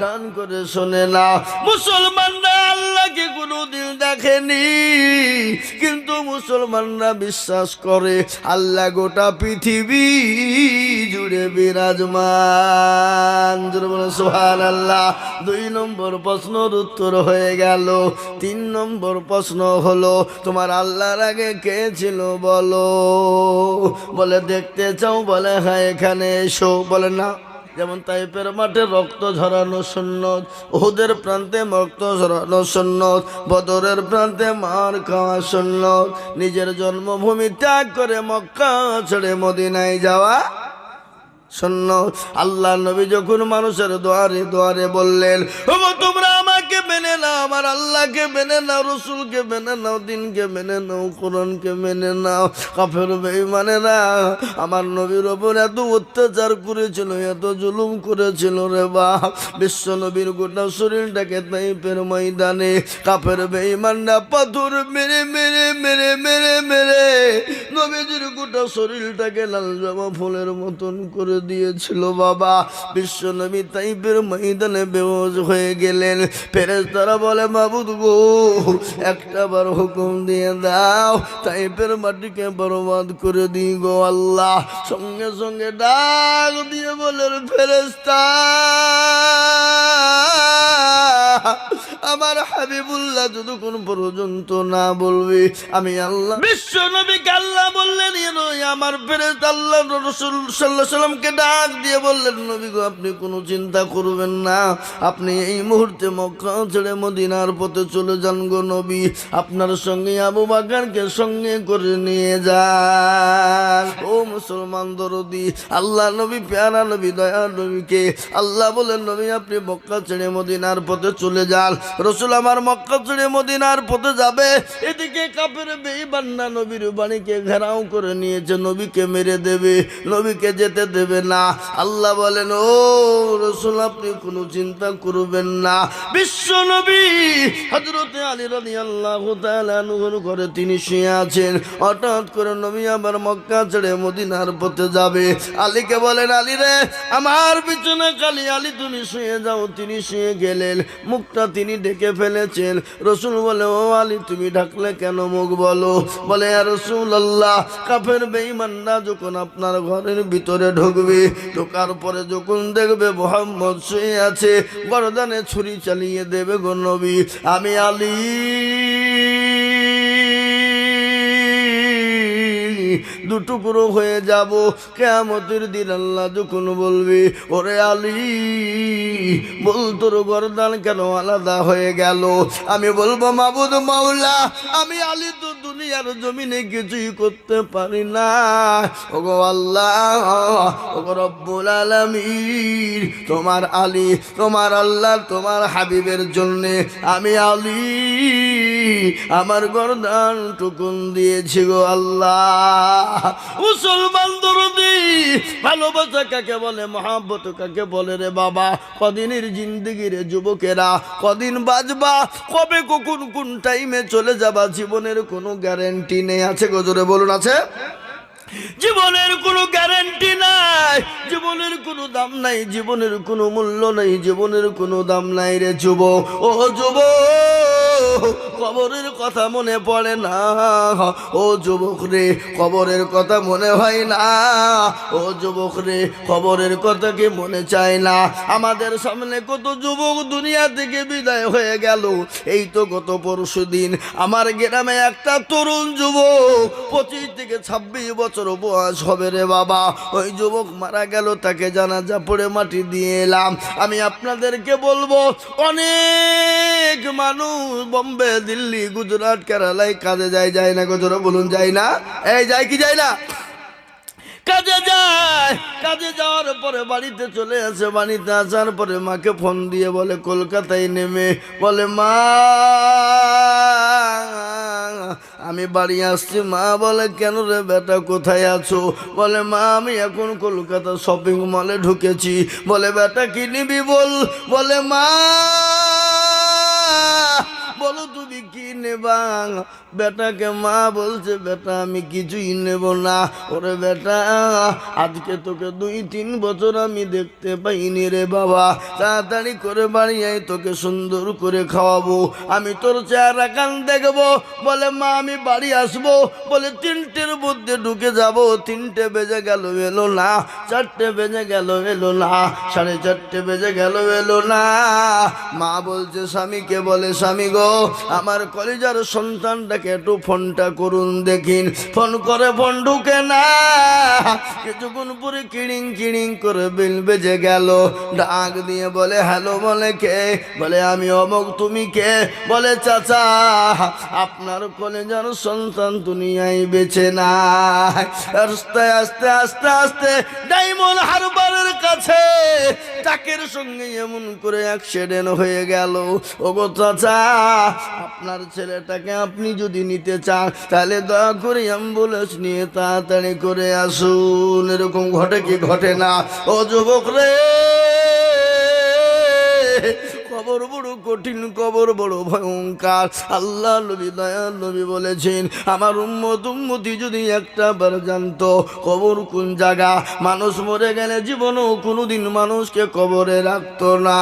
কান করে শোনে না। মুসলমানরা আল্লাহকে কোনোদিন দেখেনি, কিন্তু মুসলমানরা বিশ্বাস করে আল্লাহ গোটা পৃথিবী জুড়ে বিরাজমান। সুবহানাল্লাহ। 2 নম্বর প্রশ্নের উত্তর হয়ে গেল। 3 নম্বর প্রশ্ন হলো, তোমার আল্লাহর আগে কে ছিল বলো? বলে দেখতে চাও? বলে হ্যাঁ, এখানে এসো। বলে না। যেমন তাইফের মাঠে রক্ত ঝরানো সুন্নত, উহুদের প্রান্তে রক্ত ঝরানো সুন্নত, বদরের প্রান্তে মার খাওয়া সুন্নত, নিজের জন্মভূমি ত্যাগ করে মক্কা ছেড়ে মদিনায় যাওয়া সুন্নত। আল্লাহ নবী যখন মানুষের দুয়ারে দুয়ারে বললেন, ওগো তোমরা আমাকে মেনে নাও, আমার আল্লাহকে মেনে নাও, রসুলকে মেনে নাও, দিনকে মেনে নাও, কোরআনকে মেনে নাও, কাফের বেঈমানেরা আমার নবীর ওপর এত অত্যাচার করেছিল, এত জুলুম করেছিল রে বাপ। বিশ্ব নবীর গোটা শরীরটাকে তাইফের ময়দানে কাফের বেঈমানরা পাথর মেরে মেরে মেরে মেরে মেরে নবীজির গোটা শরীরটাকে লাল জবা ফুলের মতন করে দিয়েছিল বাবা। বিশ্ব নবী তাইফের ময়দানে বেহুশ হয়ে গেলেন। ফেরেশতারা বলে, মাবুদ গো, একটাবার হুকুম দিয়ে দাও, তাইফের মাটিকে বরবাদ করে দিই গো আল্লাহ। সঙ্গে সঙ্গে ডাক দিয়ে বলেন, ফেরেশতা আমার হাবিবুল্লাহ যতক্ষণ পর্যন্ত না বলবে আমি আল্লাহ। বিশ্ব নবীকে আল্লাহ বললেন, আমার ফেরেশতা আল্লাহ রাসূল সাল্লাল্লাহু আলাইহি সাল্লামকে ডাক দিয়ে বললেন, নবী গো, আপনি কোনো চিন্তা করবেন না, আপনি এই মুহূর্তে মক্কা ছেড়ে মদিনার পথে চলে যান গো নবী। আপনার সঙ্গে আবু বকরকে সঙ্গে করে নিয়ে যান। ও মুসলমান দরদি, আল্লাহ নবী, প্যারা নবী, দয়ার নবীকে আল্লাহ বলেন, নবী আপনি মক্কা ছেড়ে মদিনার পথে চলে যান। রসুল আমার মক্কা ছেড়ে মদিনার পথে যাবে, এদিকে কাফের বেঈমানরা নবীর বাণীকে ঘেরাও করে নিয়েছে, নবীকে মেরে দেবে, নবীকে যেতে দেবে না। আল্লাহ বলেন, ও রসুল আপনি কোনো চিন্তা করবেন না। বিশ্ব নবী হযরতে আলী রাদিয়াল্লাহু তাআলা আনহুর ঘরে তিনি শুয়ে আছেন। হঠাৎ করে নবী আবার মক্কা ছেড়ে মদিনার পথে যাবে। আলীকে বলেন, আলী রে, আমার বিছানা খালি, আলী তুমি শুয়ে যাও। তিনি শুয়ে গেলেন, মুখটা তিনি ঢেকে ফেলেছেন। রসুল বলে, ও আলী তুমি ঢাকলে কেন মুখ? বলো। বলে, ইয়া রাসূলুল্লাহ, কাফের বেঈমানরা যখন আপনার ঘরের ভিতরে ঢুকবে, ঢোকার পরে যখন দেখবে মুহাম্মদ শুয়ে আছে, গর্দানে ছুরি চালিয়ে দেবে গো নবী। আমি আলী দুটুকরো হয়ে যাব। কিয়ামতের দিন আল্লাহ যখন বলবে, ওরে আলী, বল তোর গর্দান কেন আলাদা হয়ে গেল? আমি বলবো, মাবুদ মাওলা, আমি আলী তো দুনিয়ার জমিনে কিছুই করতে পারি না। ওগো আল্লাহ, ওগো রব্বুল আলামিন, তোমার আলী, তোমার আল্লাহ, তোমার হাবিবের জন্য আমি আলী আমার গর্দান টুকুন দিয়েছি গো আল্লাহ। মুসলমান দরদি, ভালোবাসা কাকে বলে, মহাব্বত কাকে বলে রে বাবা? কদিনের জিন্দেগি রে যুবকেরা, কদিন বাঁচবা, কবে কখন কোন টাইমে চলে যাবা, জীবনের কোনো গ্যারান্টি নেই। আছে গো, জোরে বলুন, আছে? জীবনের কোনো গ্যারান্টি নাই, জীবনের কোনো দাম নাই, জীবনের কোনো মূল্য নাই, জীবনের কোনো দাম নাই রে যুবক। ও যুবক, কবরের কথা মনে পড়ে না? ও যুবক রে, কবরের কথা মনে হয় না? ও যুবক রে, কবরের কথা কি মনে চায় না? আমাদের সামনে কত যুবক দুনিয়া থেকে বিদায় হয়ে গেল। এই তো গত পরশুদিন আমার গ্রামে একটা তরুণ যুবক, 25 থেকে 26 বছর বয়স হবে রে বাবা, ওই যুবক মারা গেল। তাকে জানাজা পড়ে মাটি দিয়ে এলাম। আমি আপনাদেরকে বলবো, অনেক মানুষ বোম্বে, দিল্লি, গুজরাট, কেরালায় কাজে যায় না? গজরা বলুন, যায় না? এই যায় কি যায় না? কাজে যায়। কাজে যাওয়ার পরে বাড়িতে চলে আসে। বাড়িতে আসার পরে মাকে ফোন দিয়ে বলে, কলকাতায় নেমে, বলে মা আমি বাড়ি আসছি। মা বলে, কেন রে বেটা, কোথায় আছো? বলে, মা আমি এখন কলকাতা শপিং মলে ঢুকেছি। বলে, বেটা কি নিবি বল? বলে, মা বলো তুমি কি নেবা? বেটাকে মা বলছে, বেটা আমি কিছুই নেব না। ওরে বেটা, আজকে তোকে 2-3 বছর আমি দেখতে পাইনি রে বাবা, তাড়াতাড়ি করে বাড়ি আয়, তোকে সুন্দর করে খাওয়াবো, আমি তোর চেহারা কান দেখবো। বলে মা আমি বাড়ি আসবো। বলে 3টের মধ্যে ঢুকে যাব। 3টে বেজে গেল, এলো না। 4টে বেজে গেল, এলো না। 4:30 বেজে গেল, এলো না। মা বলছে স্বামীকে, বলে স্বামী গো, আমার কলিজার সন্তানটাকে একটু ফোনটা করুন দেখিন। ফোন করে, ফোন ঢুকে না। কিছুক্ষণ পরে কিড়িং কিড়িং করে বিল বেজে গেল। ডাক দিয়ে বলে হ্যালো। বলে কে? বলে আমি অমুক। তুমি কে? বলে চাচা, আপনার কলিজার সন্তান দুনিয়ায় বেঁচে নাই। আস্তে আস্তে আস্তে আস্তে ডায়মন্ড হারবারের কাছে ট্রাকের সঙ্গে এমন করে অ্যাক্সিডেন্ট হয়ে গেল। ওগো চাচা, আপনার ছেলেটাকে আপনি যদি নিতে চান তাহলে দয়া করে অ্যাম্বুলেন্স নিয়ে তাড়াতাড়ি করে আসুন। এরকম ঘটে কি ঘটে না? ও যুবক রে, কবর বড় কঠিন, কবর বড় ভয়ঙ্কর। আল্লাহ নবী, দয়াল নবী বলেছেন, আমার উম্মতি যদি একটা বার জানতো কবর কোন জায়গা, মানুষ মরে গেলে জীবনেও কোনোদিন মানুষকে কবরে রাখতো না।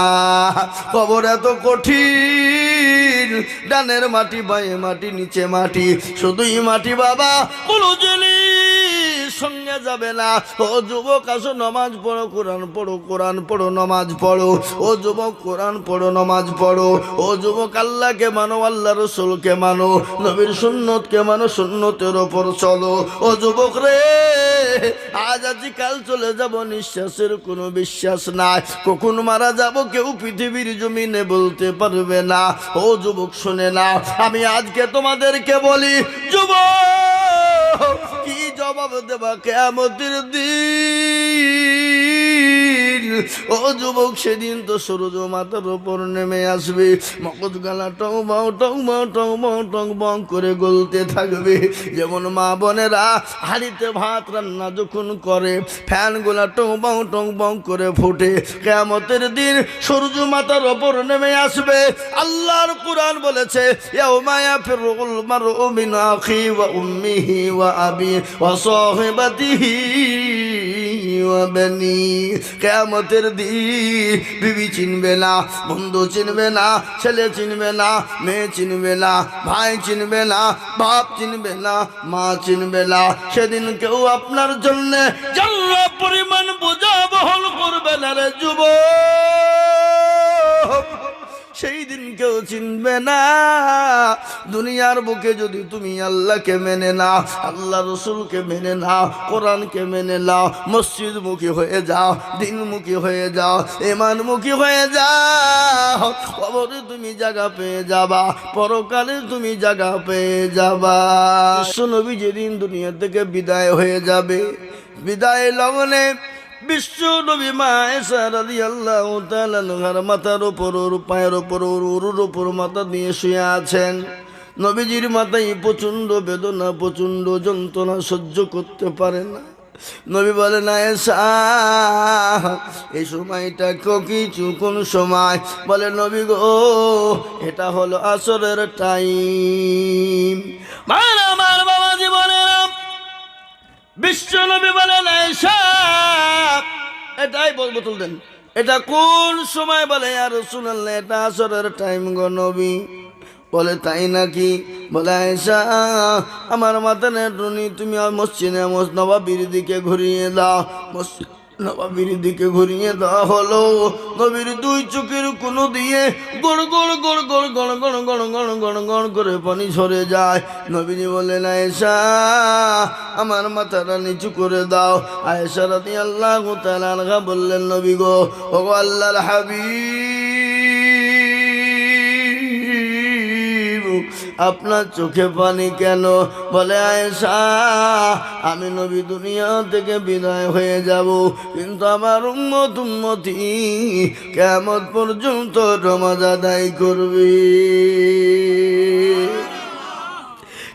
কবর এত কঠিন, ডানের মাটি, বাঁয়ে মাটি, নিচে মাটি, শুধুই মাটি বাবা, কোনো জিনিস সঙ্গে যাবে না। ও যুবক আসো, নামাজ পড়ো, কোরআন পড়ো, কোরআন পড়ো, নামাজ পড়ো। ও যুবক কোরআন পড়ো, নামাজ পড়ো। ও যুবক আল্লাহকে মানো, আল্লাহ রসুলকে মানো, নবীর সুন্নতকে মানো, সুন্নতের ওপর চলো। ও যুবক রে, আজ আজ কাল চলে যাব, নিঃশ্বাসের কোনো বিশ্বাস নাই। কখন মারা যাব কেউ পৃথিবীর জমিনে বলতে পারবে না। ও যুবক শুনে না, আমি আজকে তোমাদেরকে বলি, যুবক কি জবাব দেবা কিয়ামতের দিন? ও যুবক, সেদিন তো সূর্য মাথার উপর নেমে আসবে, মগজ গালা টং বাউ টং বাউ টং বাউ টং বাউ করে গলতে থাকবে। যেমন মা বোনেরা হাঁড়িতে ভাত রান্না যখন করে, ফ্যান গুলা টং বাউ করে ফুটে, কিয়ামতের দিন সূর্য মাথার উপর নেমে আসবে। আল্লাহর কুরআন বলেছে, ইয়াউমা ইয়াফিরুল মারউ মিন আখি ওয়া উম্মিহি ওয়া আবি ওয়া সাহিবাতিহি ওয়া বানি। কিয়ামতের দিন বিবি চিনবে না, বন্ধু চিনবে না, ছেলে চিনবে না, মেয়ে চিনবে না, ভাই চিনবে না, বাপ চিনবে না, মা চিনবে না। সেদিন কেউ আপনার জন্য জাল্লা পরিমাণ বোঝা বহন করবে না রে যুবক। সেই দিন কেউ চিনবে না। দুনিয়ার বুকে যদি তুমি আল্লাহকে মেনে নাও, আল্লাহ রসুলকে মেনে নাও, কোরআনকে মেনে নাও, মসজিদ মুখী হয়ে যাও, দিনমুখী হয়ে যাও, ঈমানমুখী হয়ে যাও, কবরে তুমি জায়গা পেয়ে যাবা, পরকালে তুমি জায়গা পেয়ে যাবা। নবী যেদিন দুনিয়া থেকে বিদায় হয়ে যাবে, বিদায় লগনে বিশ্ব নবী মা আয়েশা রাদিয়াল্লাহু তাআলা আনহার মাথার উপর, ওর পায়ের উপর, ওর উপর মাথা দিয়ে শুয়ে আছেন। নবীজির মাথায় প্রচণ্ড বেদনা, প্রচণ্ড যন্ত্রণা সহ্য করতে পারে না। নবী বলেন, আয়েশা এই সময়টা কিছু কোন সময়? বলে নবী গো, এটা হলো আসরের টাইম। আমার বাবা জীবনের বিশ্ব নবী বলেন, আয়েশা এটাই বোতল দেন, এটা কোন সময়? বলে ইয়া রাসূলুল্লাহ, এটা আসরের টাইম গো নবী। বলে তাই নাকি? বলে আয়েশা আমার মাথা নেটুনি, তুমি মসজিদে নববীর দিকে ঘুরিয়ে দাও। মসজিদ নববীর দিকে ঘুরিয়ে দেওয়া হলো। নবীর দুই চোখের কোণো দিয়ে গড় গড় গড় গড় গড় গড় গড় গড় গড় গড় করে পানি ঝরে যায়। নবীজি বললেন, আয়েশা আমার মাথাটা নিচু করে দাও। আয়েশা রাদিয়াল্লাহু তাআলা আনহা বললেন, নবী গো, ওগো আল্লাহর হাবিব, আপনার চোখে পানি কেন? বলে আয়েশা আমি নবী দুনিয়া থেকে বিদায় হয়ে যাব, কিন্তু আমার উম্মতি কিয়ামত পর্যন্ত নামাজ আদায় করবে।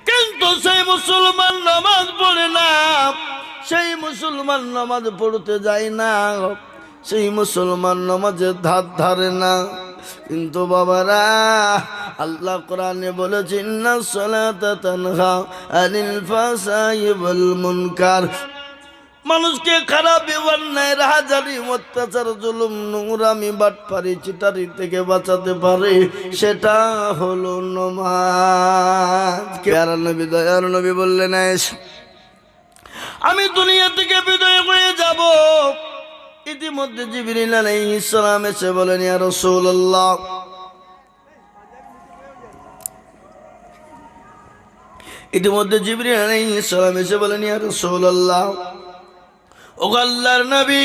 কিন্তু সেই মুসলমান নামাজ পড়ে না, সেই মুসলমান নামাজ পড়তে যায় না, সেই মুসলমান নামাজের ধার ধারে না। কিন্তু বাবারা, আল্লাহ কোরআনে বলেছেন ইন্নাস সালাতা তানহা আনিল ফাহশাই ওয়াল মুনকার। মানুষকে খারাপ অন্যায় রাহাজানি অত্যাচার জুলুম নোংরামি বাটপারি চিটারি থেকে বাঁচাতে পারে, সেটা হলো নামাজ। প্যারা নবী দয়ার নবী বললেন আমি দুনিয়া থেকে বিদায় হয়ে যাব। ইতিমধ্যে জিবরিল আলাইহিস সালাম এসে বলেন ইয়া রাসূলুল্লাহ, ইতিমধ্যে জিবরিল আলাইহিস সালাম এসে বলেন ইয়া রাসূলুল্লাহ, ও আল্লাহর নবী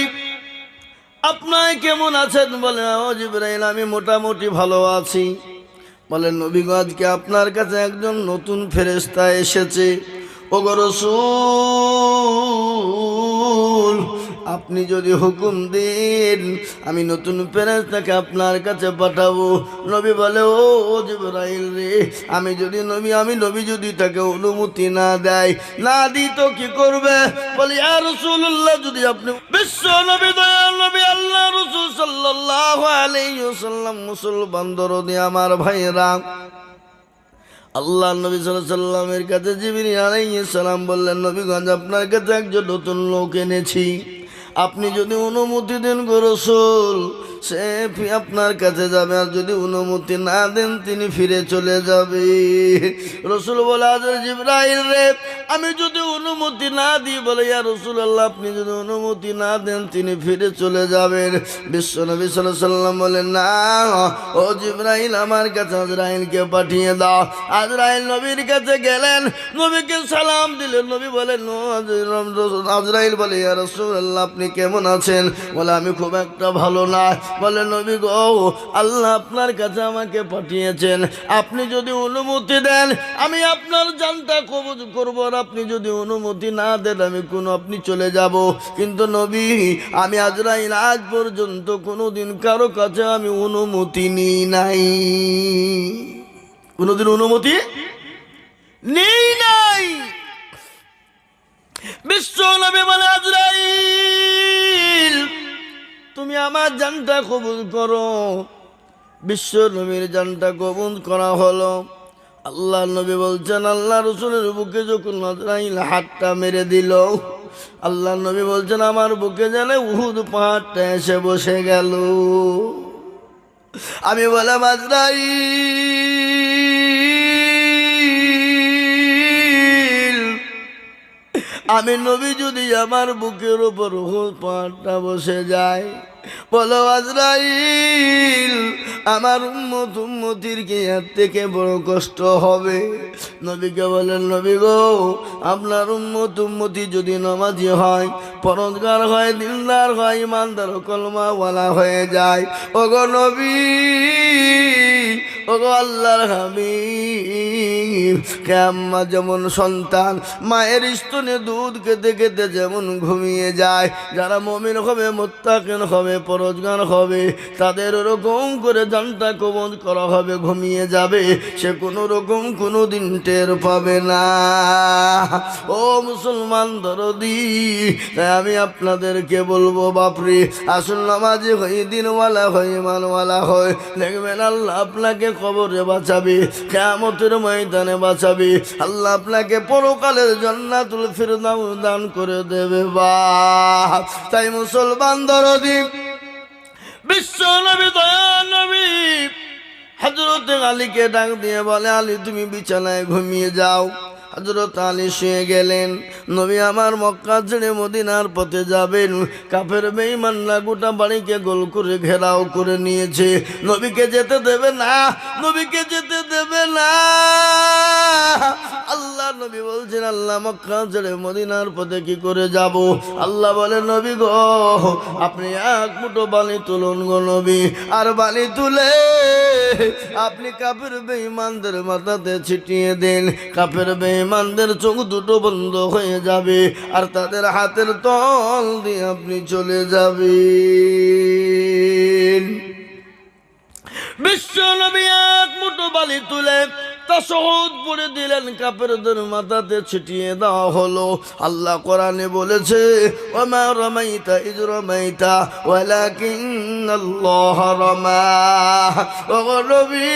আপনি কেমন আছেন? বলেন ও জিবরাইল আমি মোটামুটি ভালো আছি। বলেন নবী গো আজকে আপনার কাছে একজন নতুন ফেরেশতা এসেছে। ও গো রাসূল আপনি যদি হুকুম দেন আমি নতুন ফেরেশতাকে আপনার কাছে পাঠাবো। নবী বলে ও জিবরাইল রে, আমি নবী যদি তাকে অনুমতি না দেয়, না দিই তো কি করবে? বলি ইয়া রাসূলুল্লাহ যদি আপনি বিশ্ব নবী দয়াল নবী আল্লাহ রাসূল সাল্লাল্লাহু আলাইহি ওয়াসাল্লাম মুসলমান দরদি আমার ভাইরা, আল্লাহ নবী সাল্লাল্লাহু আলাইহি ওয়াসাল্লামের কাছে জিবরিল আলাইহিস সালাম বললেন নবীগঞ্জ আপনার কাছে একজন নতুন লোক এনেছি, আপনি যদি অনুমতি দেন গো রাসূল সে আপনার কাছে যাবে, আর যদি অনুমতি না দেন তিনি ফিরে চলে যাবে। রাসূল বলে আজর জিবরাইল রে আমি যদি অনুমতি না দিই, বলে ইয়া রাসূলুল্লাহ আপনি যদি অনুমতি না দেন তিনি ফিরে চলে যাবেন। বিশ্বনবী সাল্লাল্লাহু আলাইহি ওয়াসাল্লাম বলেন না ও জিবরাইল আমার কাছে আজরাইলকে পাঠিয়ে দাও। আজরাইল নবীর কাছে গেলেন, নবীকে সালাম দিলেন। নবী বলেন আজরাইল বলে ইয়া রাসূলুল্লাহ আপনি কেমন আছেন? বলে আমি খুব একটা ভালো না। বলে নবী গো আল্লাহ আপনার কাছে আমাকে পাঠিয়েছেন, আপনি যদি অনুমতি দেন আমি আপনার জানটা কবজ করব, আর আপনি যদি অনুমতি না দেন আপনি চলে যাব। কিন্তু নবী আমি আজরাইল আজ পর্যন্ত কোনোদিন কারো কাছে আমি অনুমতি নিই নাই, কোনোদিন অনুমতি নেই নাই। বিশ্ব নবী বলে আজরাইল তুমি আমার জানটা কবুল করো। বিশ্ব নবীর জানটা কবুল করা হলো। আল্লাহ নবী বলছেন আল্লাহ রাসূলের বুকে যখন আজরাইল হাতটা মেরে দিল, আল্লাহ নবী বলছেন আমার বুকে যেন উহুদ পাহাড়টা এসে বসে গেল। আমি বললাম আজরাইল আমি নবী যদি আমার বুকের উপর উহুদ পাহাড়টা বসে যায়, বলো আজরাইল আমার উম্মতির কি এর থেকে বড় কষ্ট হবে? নবীকে বলেন নবী গো আপনার উম্মতি যদি নামাজি হয়, পরহেজগার হয়, দিনদার হয়, ইমানদার কলমাওয়ালা হয়ে যায়, ওগো নবী ওগো আল্লাহর হাবিব কিয়ামত যেমন সন্তান মায়ের স্তনে দুধ খেতে খেতে যেমন ঘুমিয়ে যায়, যারা মুমিন হবে মুত্তাকিন হবে পরহেজগার হবে তাদের ওরকম করে জানটা কবজ করা হবে, ঘুমিয়ে যাবে, সে কোনো রকম কোনো দিন টের পাবে না। ও মুসলমান দরদি তাই আমি আপনাদেরকে বলবো বাপরে আসল নামাজি হই, দিনওয়ালা হই, ইমানওয়ালা হয়, দেখবেন আল্লাহ আপনাকে কবরে বাঁচাবে, কিয়ামতের ময়দানে বাঁচাবে, আল্লাহ আপনাকে পরকালের জান্নাতুল ফিরদাউস দান করে দেবে। বাহ তাই মুসলমান দরদি বিশ্ব নবী দয়াল নবী হযরত আলীকে ডাক দিয়ে বলে আলী তুমি বিছানায় ঘুমিয়ে যাও। হযরত আলী শুয়ে গেলেন। নবী আমার মক্কা ছেড়ে মদিনার পথে যাবেন। কাফের বেঈমানরা গোটা বাড়িকে গোল করে ঘেরাও করে নিয়েছে, নবীকে যেতে দেবে না, নবীকে যেতে দেবে না। আল্লাহ নবী বলছেন আল্লাহ মক্কা ছেড়ে মদিনার পথে কি করে যাব? আল্লাহ বলে নবী গো আপনি এক মুঠো বালি তুলুন গো নবী, আর বালি তুলে আপনি কাফের বেঈমানদের মাথাতে ছিটিয়ে দেন, কাফের বেঈমানদের চোখ দুটো বন্ধ হয়ে যাবে, আর তাদের হাতের তল দিয়ে আপনি চলে যাবেন। বিশ্ব নবী এক মুঠো বালি তুলে তাশাহুদ পড়ে দিলেন, কাফেরদের মাথাতে ছিটিয়ে দেওয়া হলো। আল্লাহ কোরআনে বলেছে, ওমা রামাইতা ইয রামাইতা ওয়ালাকিন্নাল্লাহ রামা। ও নবী,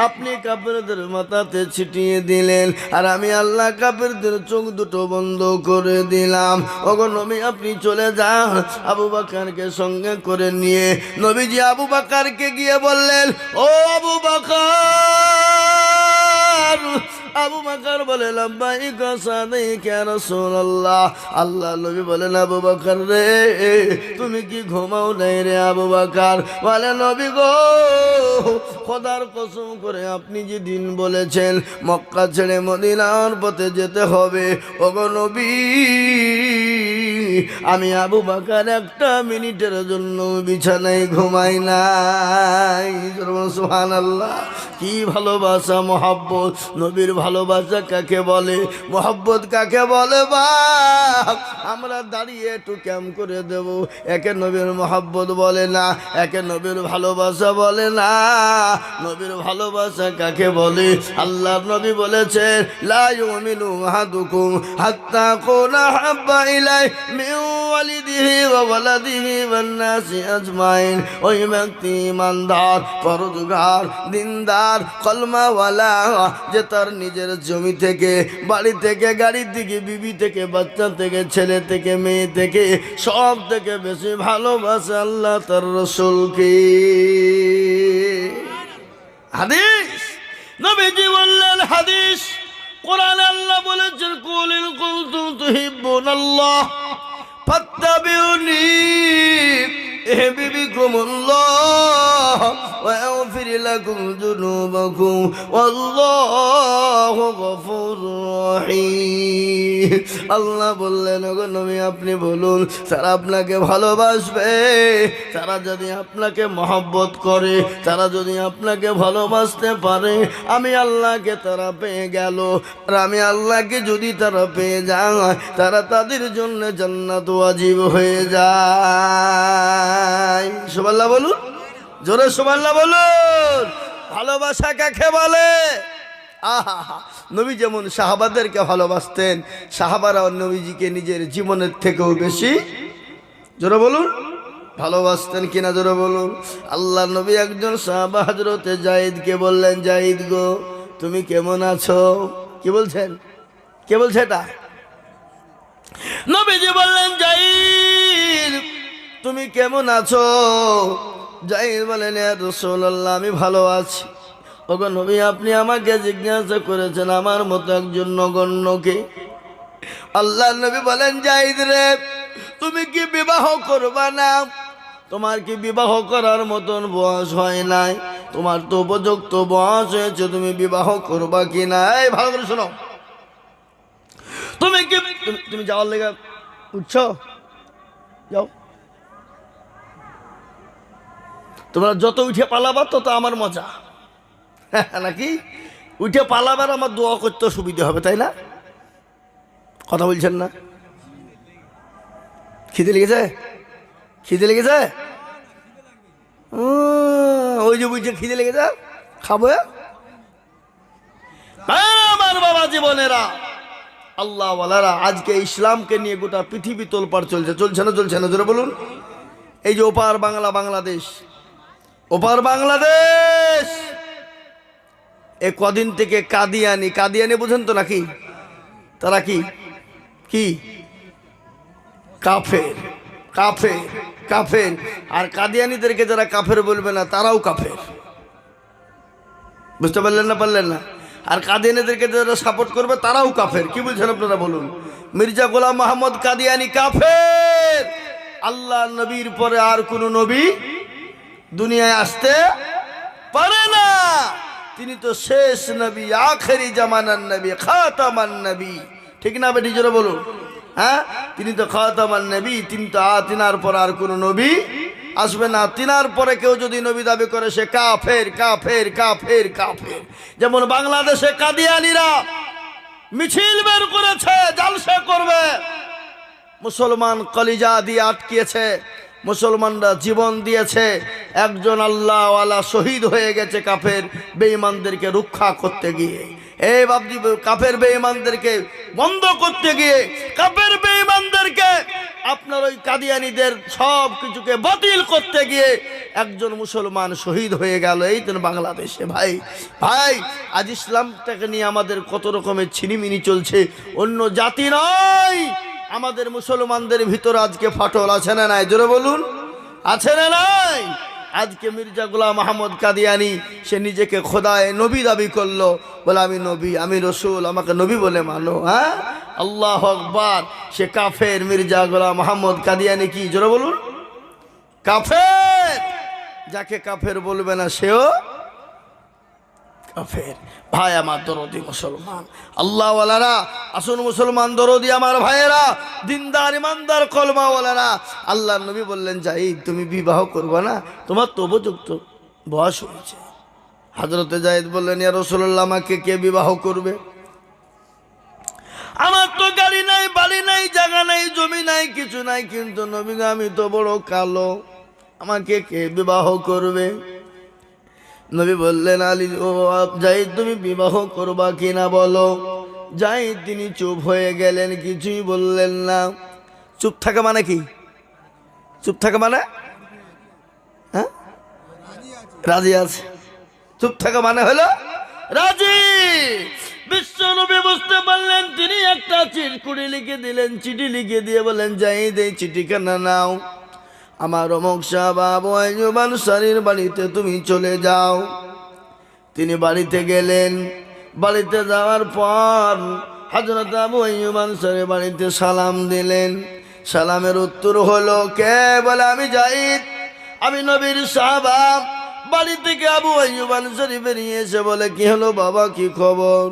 আপনি কাফেরদের মাথাতে ছিটিয়ে দিলেন, আর আমি আল্লাহ কাফেরদের চোখ দুটো বন্ধ করে দিলাম। ওগো নবী, আপনি চলে যান। আবু বকরকে সঙ্গে করে নিয়ে নবীজি আবু বকরকে গিয়ে বললেন, ও আবু বকর। আবু বকর বলে, লাব্বাইক সাদাইক ইয়া রাসূলুল্লাহ। আল্লাহ নবী বলেন, আবু বকর রে, তুমি কি ঘুমাও নাই রে আবু বকর? বলে, নবী গো, খোদার কসম করে আপনি যে দিন বলেছেন মক্কা ছেড়ে মদিনার পথে যেতে হবে, ওগো নবী, আমি আবু বকর একটা মিনিটের জন্য বিছানায় ঘুমাই নাই। সুবহানাল্লাহ। কি ভালোবাসা, মহব্বত। নবীর ভালোবাসা কাকে বলে, মহব্বত কাকে বলে? বাপ, আমরা দাঁড়িয়ে একটু ক্যাম্প করে দেব, একে নবীর মহব্বত বলে না, একে নবীর ভালোবাসা বলে না। নবীর ভালোবাসা কাকে বলে? আল্লাহর নবী বলেছেন, লা ইউমিনু আহাদুকুম হাত্তা কুনা হাব্বা ইলাই মিন ওয়ালিদিহি ওয়া ওয়ালাদিহি ওয়ান নাসি আজমাইন। ওই ব্যক্তি ইমানদার, পরহেজগার, দিনদার, কলমাওয়ালা, যে তার নিজের জমি থেকে, বাড়ি থেকে, গাড়ি থেকে, বিবি থেকে, বাচ্চা থেকে, ছেলে থেকে, মেয়ে থেকে, সব থেকে বেশি ভালোবাসে আল্লাহ তার রাসূলকে। হাদিস, নবীজি বললেন হাদিস। কোরআনে আল্লাহ বলেছেন, কুল ইন কুনতুম তুহিব্বুনাল্লাহ ফাত্তাবিউনি ইহবিবিকুমুল্লাহ ওয়া ইয়াগফির লাকুম যুনুবাকুম ওয়াল্লাহু গফুরুর রহিম। আল্লাহ বললেন, ওগো নবী, আপনি বলুন, তারা আপনাকে ভালোবাসবে, তারা যদি আপনাকে মহব্বত করে, তারা যদি আপনাকে ভালোবাসতে পারে, আমি আল্লাহকে তারা পেয়ে গেল। আর আমি আল্লাহকে যদি তারা পেয়ে যায়, তারা তাদের জন্য জান্নাত ওয়াজিব হয়ে যায়। সুবহানাল্লাহ বলুন, জোরে সুবহানাল্লাহ বলুন। ভালোবাসা কাকে বলে? আহা, নবী যেমন সাহাবাদেরকে ভালোবাসতেন, সাহাবারা নবীজিকে নিজের জীবনের থেকেও বেশি, জোরে বলুন, ভালোবাসতেন কিনা? জোরে বলুন। আল্লাহ নবী একজন সাহাবা হযরতে যায়েদকে বললেন, যায়েদ গো, তুমি কেমন আছো? কি বলছেন? কে বলছে এটা? নবীজি বললেন, যায়েদ তুমি কেমন আছো? যায়েদ বলেন, ইয়া রাসূলুল্লাহ, আমি ভালো আছি। ওগো নবী, আপনি আমাকে জিজ্ঞাসা করেছেন আমার মতো একজন নগণ্যকে। আল্লাহ নবী বলেন, যায়েদ রে, তুমি কি বিবাহ করবা না? তোমার কি বিবাহ করার মতন বয়স হয় নাই? তোমার তো উপযুক্ত বয়স হয়েছে, তুমি বিবাহ করবা কি না? এই ভালো করে শোনো, তুমি কি তুমি যাওয়ার লেগে উঠছো? যাও, তোমরা যত উঠে পালাবা তত আমার মজা, নাকি? উঠে পালাবার আমার দোয়া করতে সুবিধা হবে, তাই না? কথা বলছেন না? খিদে লেগেছে? খিদে লেগেছে? ওই যে বুঝছে খিদে লেগেছে, খাবো। আমার বাবা জীবনেরা, আল্লাহ ওয়ালারা, আজকে ইসলামকে নিয়ে গোটা পৃথিবী তোলপাড় চলছে, চলছে না? চলছে না? জোরে বলুন। এই যে ওপার বাংলা, বাংলাদেশ, ওপার বাংলাদেশ, এ কদিন থেকে কাদিয়ানি, কাদিয়ানি বুঝেন তো নাকি? তারা কি কি কাফের, কাফের, কাফের। আর কাদিয়ানিদেরকে যারা কাফের বলবে না, তারাও কাফের। বুঝতে পারলেন না? পারলেন না? আর কাদিয়ানিদেরকে যারা সাপোর্ট করবে, তারাও কাফের। কি বলছেন আপনারা বলুন? মির্জা গোলাম মোহাম্মদ কাদিয়ানি কাফের। আল্লাহ নবীর পরে আর কোন নবী দুনিয়ায় আসতে পারে না। তিনি তো শেষ নবী, আখেরি জামানার নবী, খাতামান নবী। ঠিক না বেটি? জোরে বলুন। হ্যাঁ, তিনি তো খাতামান নবী। তিনি তো তিনার পর আর কোন নবী আসবে না। তিনার পরে কেউ যদি নবী দাবি করে, সে কাফের, কাফের, কাফের, কাফের। যেমন বাংলাদেশে কাদিয়ানিরা মিছিল বের করেছে, জালসা করবে, মুসলমান কলিজা দিয়ে আটকিয়েছে, মুসলমানরা জীবন দিয়েছে, একজন আল্লাহওয়ালা শহীদ হয়ে গেছে কাফের বেঈমানদেরকে রক্ষা করতে গিয়ে। এই বাবজি, কাফের বেঈমানদেরকে বন্ধ করতে গিয়ে, কাফের বেঈমানদেরকে আপনার ওই কাদিয়ানীদের সব কিছুকে বাতিল করতে গিয়ে একজন মুসলমান শহীদ হয়ে গেল এই তো বাংলাদেশে। ভাই ভাই, আজ ইসলামটাকে নিয়ে আমাদের কত রকমের ছিনিমিনি চলছে। অন্য জাতি নয়, আমাদের মুসলমানদের ভিতর আজকে ফাটল আছে না নাই? জোরে বলুন, আছে না নাই? আজকে মির্জা গোলাম আহমদ কাদিয়ানী সে নিজেকে খোদায় নবী দাবি করলো, বলে আমি নবী, আমি রসুল, আমাকে নবী বলে মানো। হ্যাঁ, আল্লাহু আকবার। সে কাফের মির্জা গোলাম আহমদ কাদিয়ানী কি? জোরে বলুন, কাফের। যাকে কাফের বলবে না সেও কাফের। ভাই আমার দরদি মুসলমান, আল্লাহওয়ালারা আসুন, মুসলমান দরদি আমার ভাইয়েরা, দিনদার ইমানদার কলমাওয়ালারা, আল্লাহর নবী বললেন, যাই তুমি বিবাহ করবে না, তোমার তো উপযুক্ত বয়স হয়েছে। হযরতে যায়েদ বললেন, ইয়া রাসূলুল্লাহ, আমাকে কে বিবাহ করবে? আমার তো গাড়ি নাই, বাড়ি নাই, জায়গা নাই, জমি নাই, কিছু নাই, কিন্তু নবী আমি তো বড় কালো, আমাকে কে বিবাহ করবে? নবী বললেন, আলী ও যাই তুমি বিবাহ করবা কিনা বলো। যাই তিনি চুপ হয়ে গেলেন, কিছুই বললেন না। চুপ থাকা মানে কি? চুপ থাকা মানে হ্যাঁ, রাজি আছে। চুপ থাকা মানে হলো রাজি। বিশ্ব নবী বুঝতে পারলেন, তিনি একটা চিঠি লিখে দিলেন, চিঠি লিখে দিয়ে বলেন, যাই দেই চিঠিখানা নাও, আমার অমুক সাহেব আবু আইয়ুব আনসারীর বাড়িতে তুমি চলে যাও। তিনি বাড়িতে গেলেন। বাড়িতে যাওয়ার পর হযরত আবু আইয়ুব আনসারীর বাড়িতে সালাম দিলেন। সালামের উত্তর হলো, কে? বলে, আমি যায়েদ, আমি নবীর সাহাবা। বাড়ি থেকে আবু আইয়ুব আনসারী বেরিয়ে এসে বলে, কি হলো বাবা, কি খবর,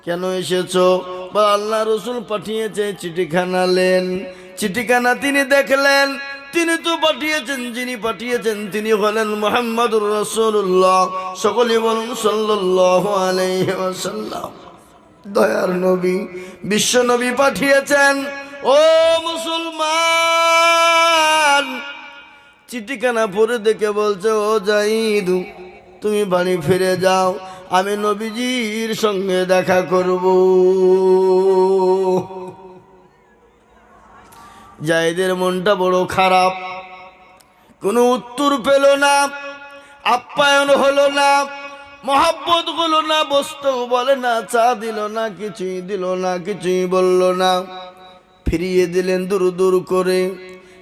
কেন এসেছো? বা আল্লাহ রসুল পাঠিয়েছে, চিঠিখানা নেন। চিঠিখানা তিনি দেখলেন, তিনি তো পাঠিয়েছেন, যিনি পাঠিয়েছেন তিনি হলেন মুহাম্মদুর রাসূলুল্লাহ। সকলে বলুন সাল্লাল্লাহু আলাইহি ওয়াসাল্লাম। দয়ার নবী, বিশ্ব নবী পাঠিয়েছেন। ও মুসলমান, চিঠিখানা পড়ে দেখে বলছে, ও যায়েদ, তুমি বাড়ি ফিরে যাও, আমি নবীজির সঙ্গে দেখা করব। যায়েদের মনটা বড় খারাপ, কোনো উত্তর পেল না, আপ্যায়ন হলো না, মহাব্বত হলো না, বসতেও বলে না, চা দিল না, কিছুই দিল না, কিছুই বলল না, ফিরিয়ে দিলেন দূর দূর করে।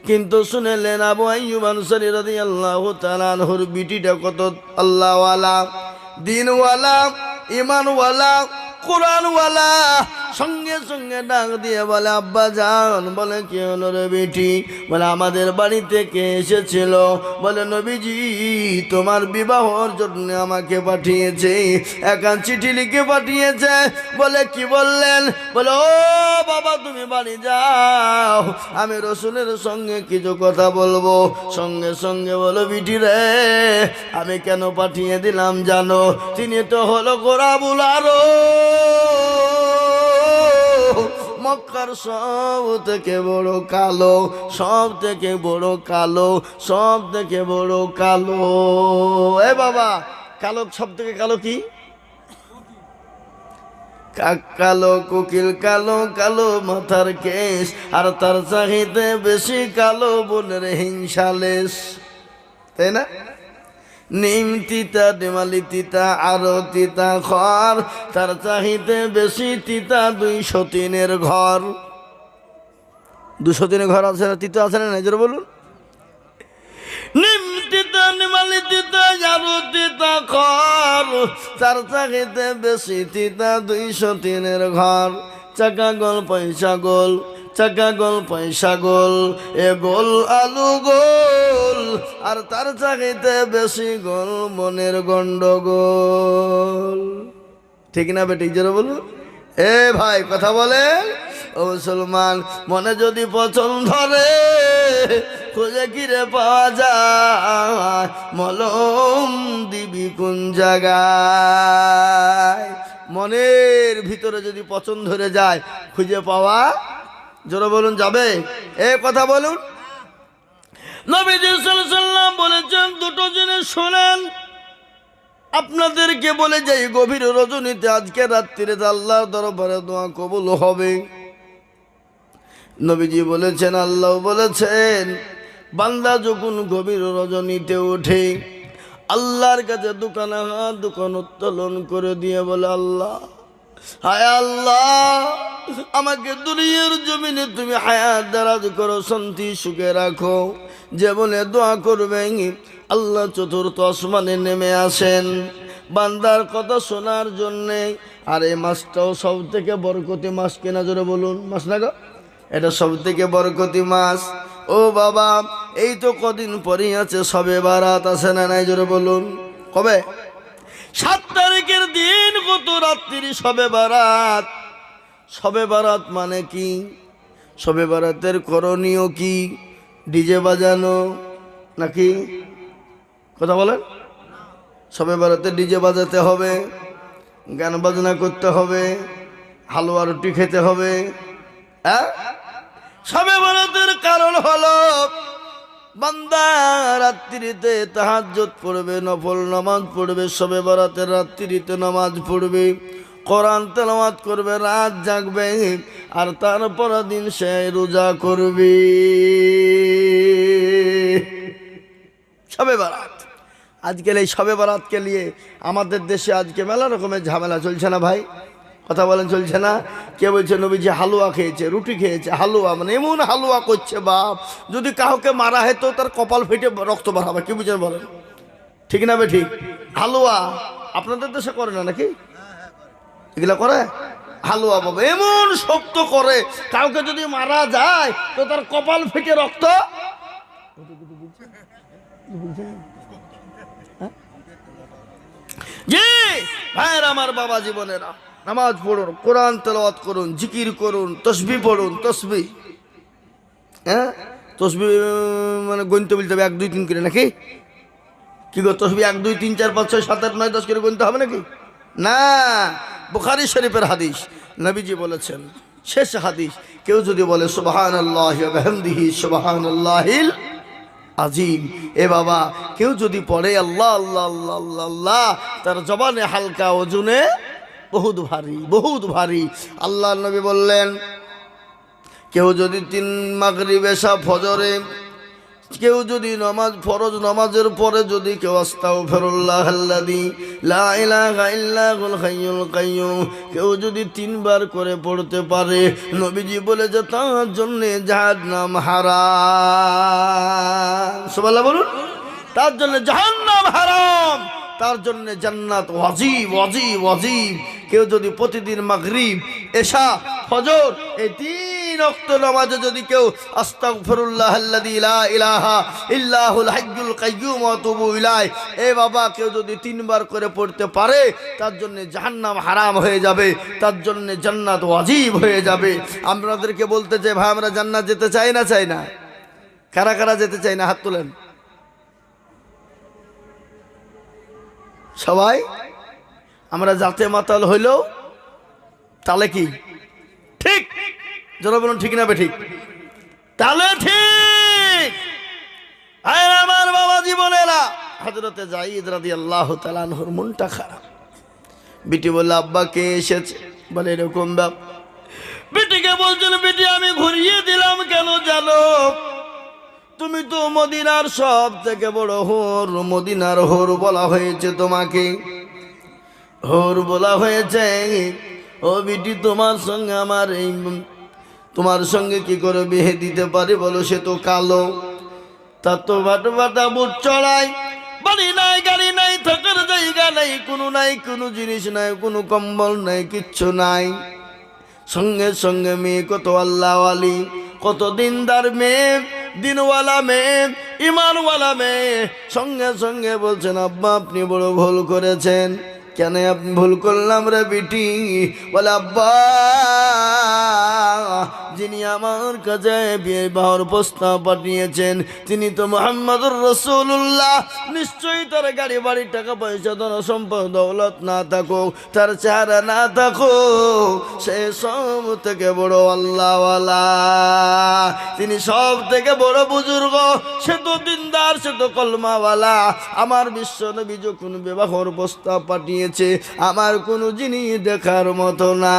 কিন্তু শুনেলেন আবু আইয়ুব আনসারী রাদিয়াল্লাহু তাআলা আনহুর বিটিটা কত আল্লাহওয়ালা, দিনওয়ালা, ইমানওয়ালা, কোরআনওয়ালা। সঙ্গে সঙ্গে ডাক দিয়ে বলে, আব্বা জান। বলে, কি হলো রে বেটি? বলে, আমাদের বাড়িতে কে এসেছিল? বলে, নবীজি তোমার বিবাহর জন্য আমাকে পাঠিয়েছে, একা চিঠি লিখে পাঠিয়েছে। বলে, কি বললেন? বলে, ও বাবা, তুমি বাড়ি যাও, আমি রসুলের সঙ্গে কিছু কথা বলবো। সঙ্গে সঙ্গে বলো, বিটি রে, আমি কেন পাঠিয়ে দিলাম জানো? তিনি তো হলো গোরাবুল আরো, মক্কার সব থেকে বড় কালো, সব থেকে বড় কালো, সব থেকে বড় কালো। এ বাবা, কালো সব থেকে কালো কি? কাক কালো, কোকিল কালো, কালো মাথার কেশ, আর তার চাহিতে বেশি কালো বোনের হিংসালেশ, তাই না? নিম তিতা, ডেমালি তিতা, আরো তিতা ঘর, তার চাহিতে বেশি তিতা 203 ঘর। 203 ঘর আছে না? তিতা আছে না? নিজের বলুন। নিম তিতা, ডেমালি তিতা, আরো তিতা ঘর, তার চাহিতে বেশি তিতা 203 ঘর। চাকা গোল, পয়সা গোল, চাকা গোল, পয়সা গোল, এ গোল আলু গোল, আর তার চাইতে বেশি গোল মনের গন্ডগোল। ঠিক না বেটি? জোরে বলুন। এ ভাই, কথা বলে। ও মুসলমান, মনে যদি পছন্দ ধরে, খুঁজে কিরে পাওয়া যায়, মলম দিবি কোন জায়গায়? মনের ভিতরে যদি পছন্দ ধরে যায়, খুঁজে পাওয়া, জোরে বলুন, যাবে? এ কথা বলুন। নবীজি সাল্লাল্লাহু আলাইহি ওয়াসাল্লাম বলেছেন, দুটো জিনিস শোনেন, আপনাদেরকে বলে যাই, গভীর রজনীতে আজকে রাত্রিরে আল্লাহর দরবারে দোয়া কবুল হবে। নবীজি বলেছেন, আল্লাহ বলেছেন, বান্দা যখন গভীর রজনীতে ওঠে আল্লাহর কাছে দোকান উত্তোলন করে দিয়ে বলে, আল্লাহ, হায় আল্লাহ, আমাকে দুনিয়ার জমিনে তুমি হায়াত দারাজ করো, শান্তি সুখে রাখো। যে বলে দোয়া করবেন, আল্লাহ চতুর্থ আসমানে নেমে আসেন বান্দার কথা শোনার জন্যে। আর এই মাসটাও সব থেকে বরকতি মাস, কেনা জোরে বলুন, মাস না গো, এটা সব থেকে বরকতি মাস। ও বাবা, এই তো কদিন পরেই আছে শবে বারাত, আছে না নাই, জোরে বলুন। কবে? 7 তারিখের দিন, কত রাত্রি শবে বারাত। শবে বারাত মানে কি? শবে বারাতের করণীয় কি? ডিজে বাজানো নাকি? কথা বলেন। শবে বারাতে ডিজে বাজাতে হবে, গান বাজনা করতে হবে, হালুয়া রুটি খেতে হবে। হ্যাঁ, শবে বারাতের কারণ হলো বান্দা রাত্রিতে তাহাজ্জুদ পড়বে, নফল নামাজ পড়বে, শবে বারাতের রাত্রিতে নামাজ পড়বে, কোরআন তেলাওয়াত করবে, রাত জাগবে, আর তারপর দিন সে রোজা করবে। শবে বারাত, আজকাল এই শবে বারাতকে নিয়ে আমাদের দেশে আজকে মেলা রকমের ঝামেলা চলছে না ভাই? কথা বলেন, চলছে না? কে বলছে নবীজি হালুয়া খেয়েছে, রুটি খেয়েছে, হালুয়া মানে এমন হালুয়া করছে বাপ, যদি কাউকে মারা হয় তো তার কপাল ফেটে রক্ত বার হবে। কি বুঝেন বলেন? ঠিক না বে ঠিক? হালুয়া আপনাদের দেশে করে না নাকি? এগুলা করে হালুয়া বাবা, এমন শক্ত করে, কাউকে যদি মারা যায় তো তার কপাল ফেটে রক্ত। জি ভাইয়ের আমার, বাবা জীবনেরা, নামাজ পড়ুন, কোরআন তেলাওয়াত করুন, জিকির করুন, তসবিহ পড়ুন। তসবিহ, হ্যাঁ, তসবিহ মানে গণতে বলতে হবে 1 2 3 করে নাকি? কি গো, তসবিহ 1 2 3 4 5 6 7 8 9 10 করে গণতে হবে নাকি? না, বুখারী শরীফের হাদিস, নবীজি বলেছেন, শেষ হাদিস, কেউ যদি বলে সুবহানাল্লাহি ওয়া বিহামদিহি সুবহানাল্লাহিল আজিম, এ বাবা, কেউ যদি পড়ে আল্লাহ আল্লাহ আল্লাহ আল্লাহ আল্লাহ, তার জবানে হালকা, ওজনে বহুত ভারী, বহুত ভারী। আল্লাহর নবী বললেন, কেউ যদি 3 মাগরিব এশা ফজরে, কেউ যদি নামাজ, ফরজ নামাজের পরে যদি কেউ আস্তাগফিরুল্লাহাল্লাযী লা ইলাহা ইল্লাহুল হাইয়ুল কাইয়্যুম, কেউ যদি 3 বার করে পড়তে পারে, নবীজি বলে যে তার জন্য জাহান্নাম হারাম। সুবহানাল্লাহ বলুন। তার জন্য জাহান্নাম হারাম, তার জন্য জান্নাত ওয়াজিব ওয়াজিব ওয়াজিব। কেউ যদি প্রতিদিন মাগরিব, এশা, ফজর এই 3 ওয়াক্ত নামাজে যদি কেউ আস্তাগফিরুল্লাহাল্লাযী লা ইলাহা ইল্লাহুল হাইয়ুল কাইয়্যুম ওয়া আতুবু ইলাইহি, এ বাবা, কেউ যদি 3 বার করে পড়তে পারে, তার জন্য জাহান্নাম হারাম হয়ে যাবে, তার জন্য জান্নাত ওয়াজিব হয়ে যাবে। আপনাদেরকে বলতে চাই ভাই, আমরা জান্নাত যেতে চাই না? চাই না? কারা কারা যেতে চাই না? হাত তোলেন সবাই। আমরা জাতে মাতাল হইলেও তাহলে কি ঠিক? যারা বলুন ঠিক না বে ঠিক? তাহলে ঠিক। আমার বাবা জীবনেরা, হযরতে যায়েদ রাদিয়াল্লাহু তাআলা আনহুর মনটা খারাপ। বিটি বলল, আব্বা কে এসেছে? বলে এরকম বাপ। বিটিকে বলছেন, বিটি আমি ঘুরিয়ে দিলাম কেন জানো? তুমি তো মদিনার সব থেকে বড় হোর, মদিনার হোর বলা হয়েছে তোমাকে, হোর বলা হয়েছে। ও বিটি, তোমার সঙ্গে আমার এই, তোমার সঙ্গে কি করে বিয়ে দিতে পারি বলো? সে তো কালো, তার তো বাটা বুট চড়াই, বাড়ি নাই, গাড়ি নাই, থাকার জায়গা নাই, কোনো নাই, কোনো জিনিস নাই, কোনো কম্বল নাই, কিচ্ছু নাই। সঙ্গে সঙ্গে মেয়ে কত আল্লাহওয়ালি, কত দিনদার মেয়ে, দিনওয়ালা মেয়ে, ইমানওয়ালা মেয়ে। সঙ্গে সঙ্গে বলছেন, আব্বা আপনি বড় ভুল করেছেন। কেন আপনি ভুল করলাম রে বিটি? বলে, আব্বা যিনি আমার কাছে বিবাহের প্রস্তাব পাঠিয়েছেন তিনি তো মুহাম্মদুর রাসূলুল্লাহ। নিশ্চয়ই তার গাড়ি বাড়ি টাকা পয়সা ধন সম্পদ দৌলত না থাকুক, তার চেহারা না থাকুক, সে সব থেকে বড় আল্লাহওয়ালা, তিনি সব থেকে বড় বুজুর্গ, সে তো দিনদার, সে তো কলমাওয়ালা। আমার বিশ্ব নবী যখন বিবাহের প্রস্তাব পাঠিয়েছে আমার কোনো জিনিস দেখার মতো না,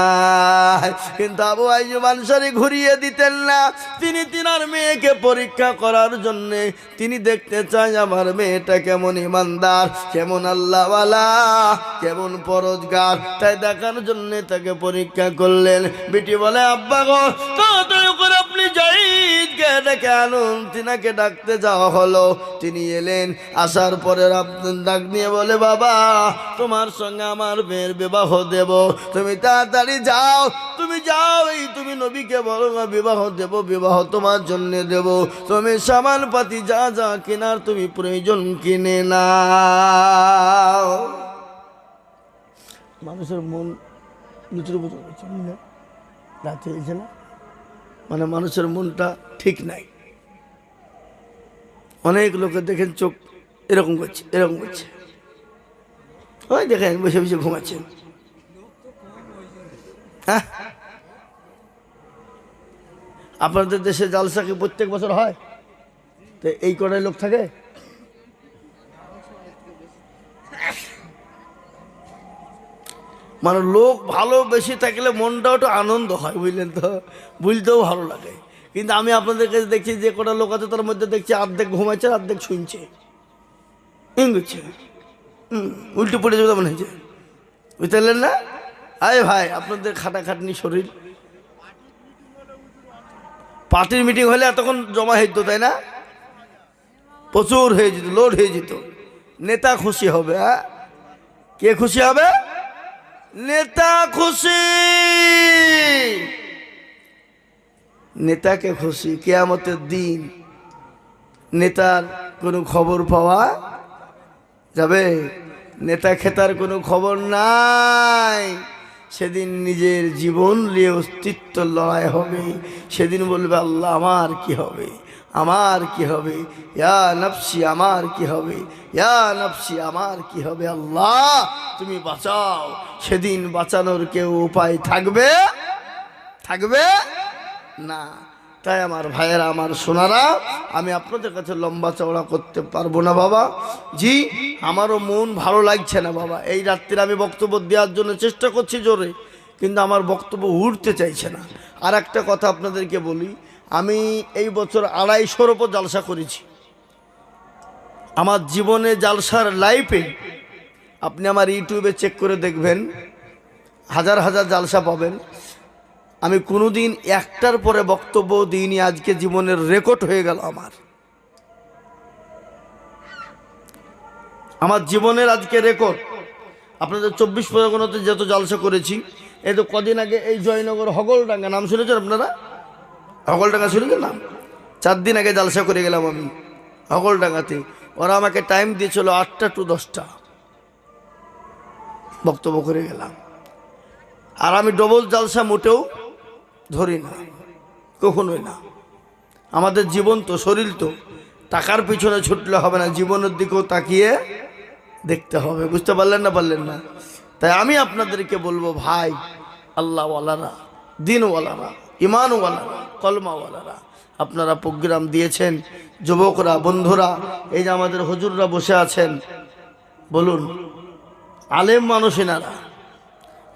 কিন্তু আবু আইয়ুব আনসারী ঘুরিয়ে দিতেন না। তিনি তিনার মেয়েকে পরীক্ষা করার জন্য তিনি দেখতে চাই আমার মেয়েটা কেমন ইমানদার, কেমন আল্লাহওয়ালা, কেমন পরহেজগার, তাই দেখার জন্য তাকে পরীক্ষা করলেন। বেটি বলে আব্বা গো তাড়াতাড়ি করে আপনি জাহিদকে ডেকে আনুন। তিনাকে ডাকতে যাওয়া হলো, তিনি এলেন, আসার পরে ডাক নিয়ে বলে বাবা তোমার সঙ্গে আমার মেয়ের বিবাহ দেব, তুমি তাড়াতাড়ি যাও, তুমি যাও, এই তুমি নবীকে বলো বিবাহ দেব, বিবাহ তোমার জন্য দেব, তুমি সামান পাতি যা যা কেনার তুমি প্রয়োজন কিনে নাও। মানুষের মন লুচুর বুঝে না, রাতে এসে না, মানে মানুষের মনটা ঠিক নাই। অনেক লোকের দেখেন চোখ এরকম করছে, এরকম করছে, ওই দেখেন বসে বসে ঘুমাচ্ছেন। হ্যাঁ, আপনাদের দেশে জালসা কি প্রত্যেক বছর হয়? তো এই কটাই লোক থাকে? মানে লোক ভালো বেশি থাকলে মনটাও একটু আনন্দ হয়, বুঝলেন তো, বুঝতেও ভালো লাগে। কিন্তু আমি আপনাদের কাছে দেখছি যে কটা লোক আছে তার মধ্যে দেখছি অর্ধেক ঘুমাচ্ছে, অর্ধেক শুনছে, ইংছে, উল্টে পড়ে যাবে মনে হয়েছে, বুঝতে পারলেন না? আরে ভাই আপনাদের খাটাখাটনি শরীর, পার্টির মিটিং হলে এতক্ষণ জমা হইত, তাই না? প্রচুর হয়ে যেত, লোড হয়ে যেত। নেতা খুশি হবে, হ্যাঁ, কে খুশি হবে? নেতা খুশি, নেতাকে খুশি। কিয়ামতের দিন নেতার কোনো খবর পাওয়া যাবে? নেতা খেতার কোনো খবর নাই। সেদিন নিজের জীবন নিয়ে অস্তিত্ব লড়াই হবে। সেদিন বলবে আল্লাহ আমার কি হবে, আমার কি হবে, ইয়া নফসি আমার কি হবে, ইয়া নফসি আমার কি হবে, আল্লাহ তুমি বাঁচাও। সেদিন বাঁচানোর কেউ উপায় থাকবে? থাকবে না। তাই আমার ভাইয়েরা, আমার সোনারা, আমি আপনাদের কাছে লম্বা চওড়া করতে পারবো না বাবা। জি, আমারও মন ভালো লাগছে না বাবা। এই রাত্রিরে আমি বক্তব্য দেওয়ার জন্য চেষ্টা করছি জোরে, কিন্তু আমার বক্তব্য উঠতে চাইছে না। আর একটা কথা আপনাদেরকে বলি, আমি এই বছর 250-র ওপর জালসা করেছি। আমার জীবনে জালসার লাইফে আপনি আমার ইউটিউবে চেক করে দেখবেন, হাজার হাজার জালসা পাবেন। আমি কোনোদিন একটার পরে বক্তব্য দিইনি। আজকে জীবনের রেকর্ড হয়ে গেল আমার জীবনের আজকে রেকর্ড। আপনাদের 24 পরগনাতে যত জালসা করেছি, এই তো কদিন আগে এই জয়নগর হগলডাঙ্গা, নাম শুনেছেন আপনারা? হগলডাঙ্গা শুনেছেন নাম? 4 দিন আগে জালসা করে গেলাম আমি হগলডাঙ্গাতে। ওরা আমাকে টাইম দিয়েছিল 8টা টু 10টা, বক্তব্য করে গেলাম। আর আমি ডবল জালসা মোটেও ধরি না, কখনোই না। আমাদের জীবন তো, শরীর তো, টাকার পিছনে ছুটলে হবে না, জীবনের দিকেও তাকিয়ে দেখতে হবে। বুঝতে পারলেন না? পারলেন না? তাই আমি আপনাদেরকে বলবো ভাই, আল্লাহওয়ালারা, দিনওয়ালারা, ইমানওয়ালারা, কলমাওয়ালারা, আপনারা প্রোগ্রাম দিয়েছেন, যুবকরা, বন্ধুরা, এই যে আমাদের হুজুররা বসে আছেন, বলুন আলেম মানুষ এনারা।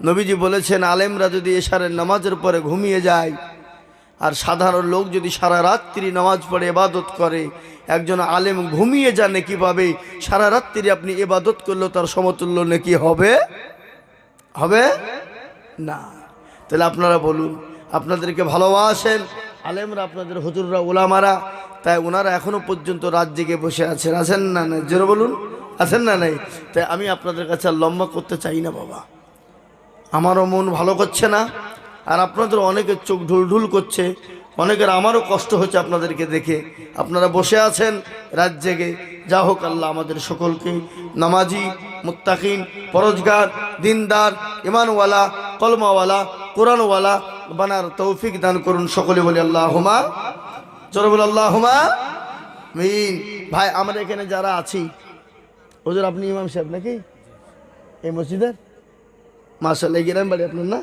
নবীজি বলেছেন আলেমরা যদি এশারের নামাজের পরে ঘুমিয়ে যায় আর সাধারণ লোক যদি সারা রাত্রি নামাজ পড়ে ইবাদত করে, একজন আলেম ঘুমিয়ে যান নেকি পাবে, সারা রাত্রি আপনি ইবাদত করলেও তার সমতুল্য নেকি হবে? হবে না। তাহলে আপনারা বলুন, আপনাদেরকে ভালোবাসেন আলেমরা, আপনাদের হুজুররা, ওলামারা, তাই ওনারা এখনো পর্যন্ত রাত জেগে বসে আছেন। আছেন না? নাই জোরে বলুন, আছেন না? নাই? তাই আমি আপনাদের কাছে আর লম্বা করতে চাই না বাবা, আমারও মন ভালো করছে না, আর আপনাদের অনেকের চোখ ঢুলঢুল করছে, অনেকের আমারও কষ্ট হচ্ছে আপনাদেরকে দেখে। আপনারা বসে আছেন রাত জেগে। যা হোক, আল্লাহ আমাদের সকলকে নামাজি, মুত্তাকিন, পরহেজগার, দিনদার, ইমানওয়ালা, কলমাওয়ালা, কোরআনওয়ালা, বানার তৌফিক দান করুন। সকলে বলি আল্লাহুম্মা, জোরে বলি আল্লাহুম্মা আমিন। ভাই আমরা এখানে যারা আছি, হুজুর আপনি ইমাম সাহেব নাকি এই মসজিদের? মাশাআল্লাহ, এই গ্রাম বাড়ি আপনার না?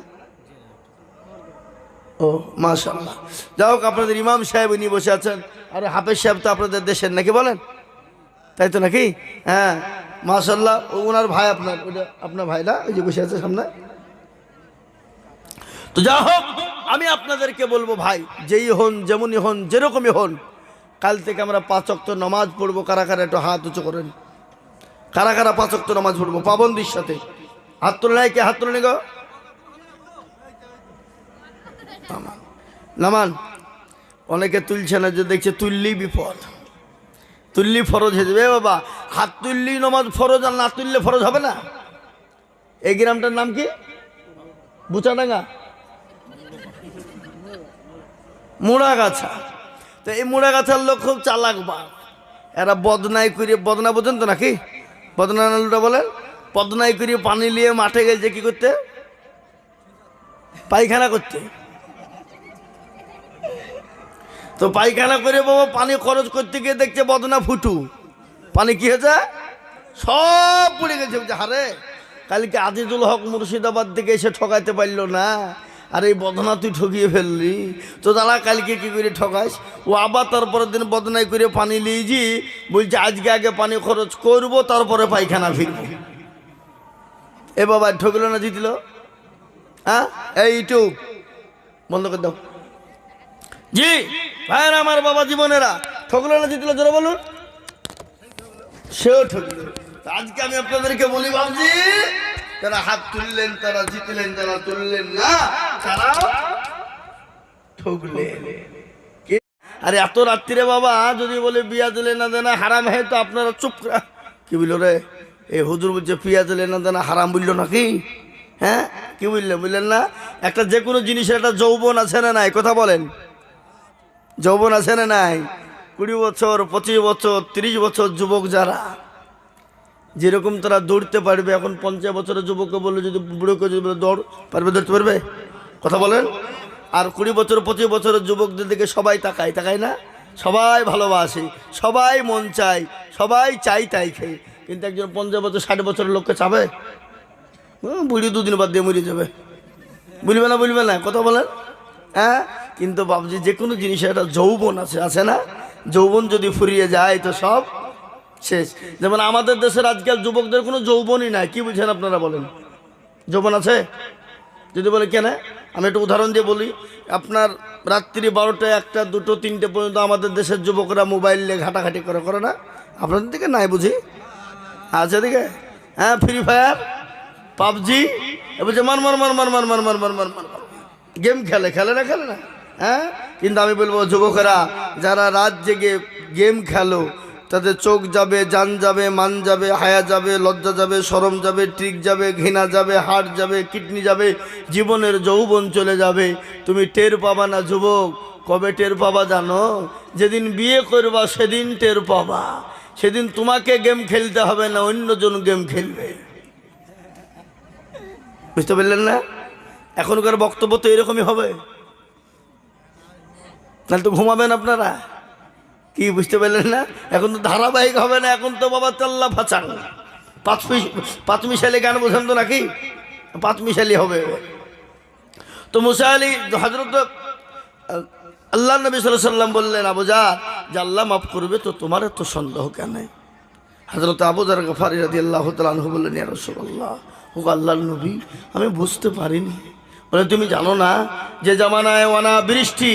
ও মাশাআল্লাহ, যাই হোক আপনাদের ইমাম সাহেব উনি বসে আছেন, আর হাফেজ সাহেব তো আপনাদের দেশের নাকি বলেন, তাই তো নাকি? হ্যাঁ মাশাআল্লাহ, ওনার ভাই আপনার, ওটা আপনার ভাই না, ওই যে বসে আছে সামনে। তো যা হোক, আমি আপনাদেরকে বলবো ভাই, যেই হন, যেমনই হন, যেরকমই হন, কাল থেকে আমরা 5 ওয়াক্ত নামাজ পড়বো। কারা কারা একটু হাত উঁচু করেন, কারা কারা 5 ওয়াক্ত নামাজ পড়বো পাবন্দির সাথে? হাত তুলে নাই, কে হাত তুলে নিগো? নামান, অনেকে তুলছে না, যে দেখছে তুললেই বিপদ, তুললি ফরজ হয়ে যাবে। বাবা হাত তুললি নামাজ ফরজ, আর না তুললে ফরজ হবে না। এই গ্রামটার নাম কি? বুচাডাঙ্গা, মুড়াগাছা। তো এই মুড়াগাছার লোক খুব চালাক বা, এরা বদনাই করে, বদনা বোঝেন তো নাকি? বদনা নালুটা বলেন, বদনাই করে পানি নিয়ে মাঠে গেছে কি করতে? পায়খানা করতে। তো পায়খানা করে বাবা পানি খরচ করতে গিয়ে দেখছে বদনা ফুটু, পানি কি হয়েছে? সব পড়ে গেছে। হারে, কালকে আজিজুল হক মুর্শিদাবাদ থেকে এসে ঠকাইতে পারলো না, আর এই বদনা তুই ঠকিয়ে ফেললি। তো দাঁড়া, কালকে কি করে ঠকাইস? ও আবার তারপরের দিন বদনাই করে পানি লিয়েছি, বলছে আজকে আগে পানি খরচ করবো, তারপরে পায়খানা ফিরবো। এ বাবা ঠকলো না, জিতল? হ্যাঁ, এইটু বন্ধ করে দাও। জি ভাইয়ের আমার, বাবা জীবনেরা, ঠকলো না, জিতলো? জোরে বলুন। সেও ঠকল। আজকে আমি আপনাদেরকে বলি বাবজি, যারা হাত তুললেন তারা জিতলেন, যারা তুললেন না তারা ঠকলেন। আরে এত রাত্রিরে বাবা যদি বলে পেঁয়াজ লেনা দেনা হারাম হয়, তো আপনারা চুপ। কি বললো রে, এই হুজুর বলছে পেঁয়াজ লেনা দেনা হারাম, বললো নাকি? হ্যাঁ, কি বললেন? বললেন না? একটা যে কোনো জিনিসের একটা যৌবন আছে না নাই? কথা বলেন, যৌবন আছে না নাই? 20 বছর, 25 বছর, 30 বছর যুবক যারা, যেরকম তারা দৌড়তে পারবে, এখন 50 বছরের যুবককে বললে, যদি বুড়োকে যদি দৌড় পারবে, দৌড়তে পারবে? কথা বলেন। আর 20 বছর, 25 বছরের যুবকদের দিকে সবাই তাকায়, তাকায় না? সবাই ভালোবাসে, সবাই মন চায়, সবাই চাই তাই খায়। কিন্তু একজন 50 বছর, 60 বছরের লোককে চাবে? বুড়ি 2 দিন বাদ দিয়ে মরে যাবে। বুঝবে না, বুঝবে না? কথা বলেন। হ্যাঁ, কিন্তু বাবজি যে কোনো জিনিসের একটা যৌবন আছে, আছে না? যৌবন যদি ফুরিয়ে যায় তো সব শেষ। যেমন আমাদের দেশের আজকাল যুবকদের কোনো যৌবনই নাই। কি বুঝছেন আপনারা বলেন? যৌবন আছে? যদি বলে কেন, আমি একটু উদাহরণ দিয়ে বলি। আপনার রাত্রি 12টা, 1টা, 2টো, 3টে পর্যন্ত আমাদের দেশের যুবকরা মোবাইল নিয়ে ঘাটাঘাটি করে না? আপনাদের দিকে নাই বুঝি? আছে দিকে? হ্যাঁ, ফ্রি ফায়ার, পাবজি, বলছে মার মার মার মার মার মার মার মার মার মার, গেম খেলে, খেলে না? খেলে না? হ্যাঁ, কিন্তু আমি বলবো যুবকেরা যারা রাত জেগে গেম খেলো, তাদের চোখ যাবে, জান যাবে, মান যাবে, হায়া যাবে, লজ্জা যাবে, শরম যাবে, ট্রিক যাবে, ঘৃণা যাবে, হার্ট যাবে, কিডনি যাবে, জীবনের যৌবন চলে যাবে। তুমি টের পাবা না যুবক। কবে টের পাবা জানো? যেদিন বিয়ে করবা সেদিন টের পাবা। সেদিন তোমাকে গেম খেলতে হবে না, অন্যজন গেম খেলবে। বুঝতে পারলেন না? এখনকার বক্তব্য তো এরকমই হবে, তাহলে তো ঘুমাবেন আপনারা। কি বুঝতে পারলেন না? এখন তো ধারাবাহিক হবে না, এখন তো বাবা চাল্লা ফাচাং, পাঁচমিশালি গান বোঝেন তো নাকি? পাঁচমিশালি হবে। তো মুসা আলী হযরত আল্লাহ নবী সাল্লাল্লাহু আলাইহি ওয়াসাল্লাম বললেন, আবু জার, যে আল্লাহ মাফ করবে তো তোমার এত সন্দেহ কেন? হযরত আবু যর গফারি রাদিয়াল্লাহু তাআলা আনহু বললেন, ইয়া রাসূলুল্লাহ, ও আল্লাহর নবী, আমি বুঝতে পারিনি। বলে, তুমি জানো না যে জামানায় ওয়ানা বৃষ্টি,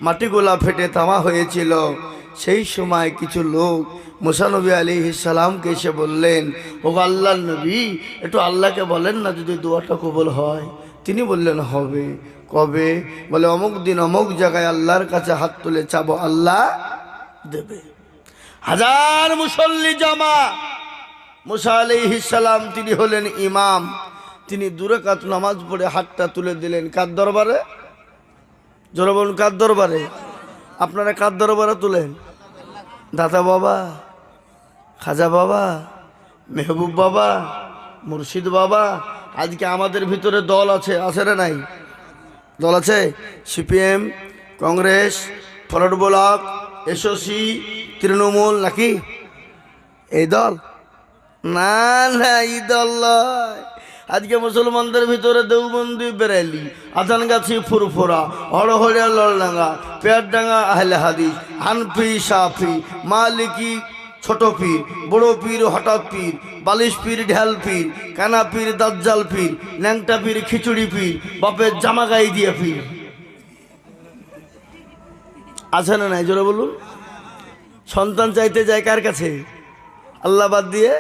মাটিগুলা ফেটে তামা হয়েছিল, সেই সময় কিছু লোক মুসা নবী আলাইহিস সালামকে এসে বললেন, ও আল্লাহর নবী, একটু আল্লাহকে বলেন না যদি দোয়াটা কবুল হয়। তিনি বললেন, হবে। কবে? বলে, অমুক দিন অমুক জায়গায় আল্লাহর কাছে হাত তুলে চাবো, আল্লাহ দেবে। হাজার মুসল্লি জমা। মুসা আলাইহিস সালাম তিনি হলেন ইমাম। তিনি 2 রাকাত নামাজ পড়ে হাতটা তুলে দিলেন কার দরবারে? জোরে বলুন, কার দরবারে? আপনারা কার দরবারে তুলেন? দাদা বাবা, খাজা বাবা, মেহবুব বাবা, মুর্শিদ বাবা। আজকে আমাদের ভিতরে দল আছে, আছে না নাই? দল আছে? CPM, Congress, forward block, SOC, Trinamool নাকি এই দল? না না, এই দল নয়। আজকে মুসলমানদের ভিতরে দেওবন্দি বেরেলি, আজানগাছি ফুরফুরা, হরহরিয়া লড়ডাঙ্গা, পেয়ারডাঙ্গা আহলে হাদিস, হানফি সাফি, মালিকি ছোট পীর, বড় পীর হঠাৎ পীর, বালিশ পীর ঢেল পীর, কানা পীর দাজ্জাল পীর, ন্যাংটা পীর খিচুড়ি পীর, বাপের জামা গায়ে দিয়ে পীর। আছে না নাই জোরে বলুন? সন্তান চাইতে যায় কার কাছে? আল্লাহ বাদ দিয়ে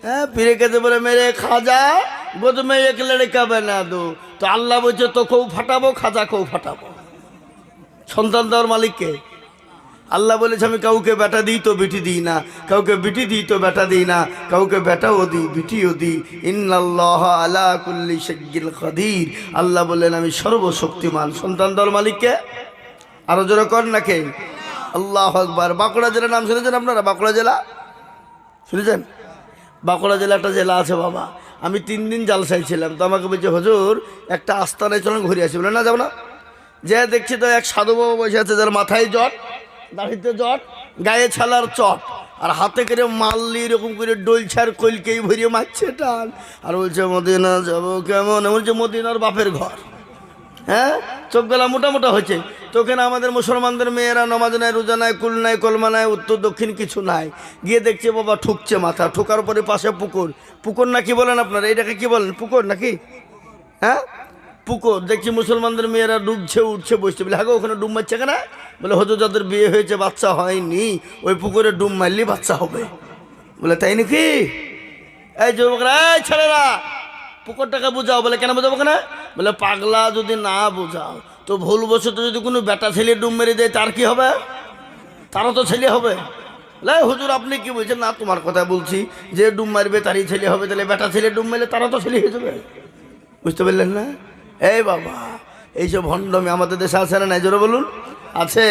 হ্যাঁ পীরে কাছে বলে মেরে খাজা গোদ মে এক লড়কা বানা দো, তো আল্লাহ বলছে তোকেও ফাটাবো খাজাকেও ফাটাবো। সন্তান দেওয়ার মালিককে আল্লাহ বলেছে আমি কাউকে বেটা দিই তো বিটি দিই না, কাউকে বিটি দিই তো বেটা দিই না, কাউকে বেটাও দিই বিটিও দিই। ইন্নাল্লাহ আলা কুল্লি শাইইন কাদির, আল্লাহ বলেন আমি সর্বশক্তিমান। সন্তান দেওয়ার মালিককে আরো জোরে কর না কে? আল্লাহু আকবার। বাঁকুড়া জেলার নাম শুনেছেন আপনারা? বাঁকুড়া জেলা শুনেছেন? বাঁকুড়া জেলা একটা জেলা আছে বাবা। আমি 3 দিন জালসায় ছিলাম, তো আমাকে বলছে হুজুর একটা আস্তানায় চলেন ঘুরে আসি। বলে না যাব না। যে দেখছি তো এক সাধু বাবা বসে আছে, যার মাথায় জট, দাড়িতে জট, গায়ে ছালার চট, আর হাতে করে মাল্লি এরকম করে ডলছার কইলকেই ভরিয়ে মারছে টান, আর বলছে মদিনা যাবো কেমন? বলছে মদিনার বাপের ঘর। হ্যাঁ, চোখ গলা মোটা মোটা হয়েছে। তো ওখানে আমাদের মুসলমানদের মেয়েরা নামাজ নাই, রোজা নাই, কুল নাই, কলমা নাই, উত্তর দক্ষিণ কিছু নাই। গিয়ে দেখছে বাবা ঠুকছে মাথা, ঠোকার পরে পাশে পুকুর। পুকুর নাকি বলেন আপনারা? এইটাকে কি বলেন? পুকুর নাকি? হ্যাঁ পুকুর। দেখছি মুসলমানদের মেয়েরা ডুবছে, উঠছে, বসছে। বলে হ্যাঁ ওখানে ডুব মারছে কেন? বলে হুজুর যাদের বিয়ে হয়েছে বাচ্চা হয়নি ওই পুকুরে ডুব মারলে বাচ্চা হবে। বলে তাই নাকি? এই যুবকরা, এই ছেলেরা পুকুরটাকে বুঝাও। বলে কেন বোঝাবো কেন? বলে পাগলা যদি না বোঝাও তো ভুলবশত যদি কোনো বেটা ছেলে ডুব মেরে দেয় তার কি হবে? তারও তো ছেলে হবে। হুজুর আপনি কি বলছেন? না তোমার কথা বলছি, যে ডুব মারবে তারই ছেলে হবে, তাহলে বেটা ছেলে ডুব মেরে তারা তো ছেলে হয়ে যাবে। বুঝতে পারলেন না? এই বাবা এইসব ভণ্ডমি আমাদের দেশে আছে না নাই জোরে বলুন? আছে।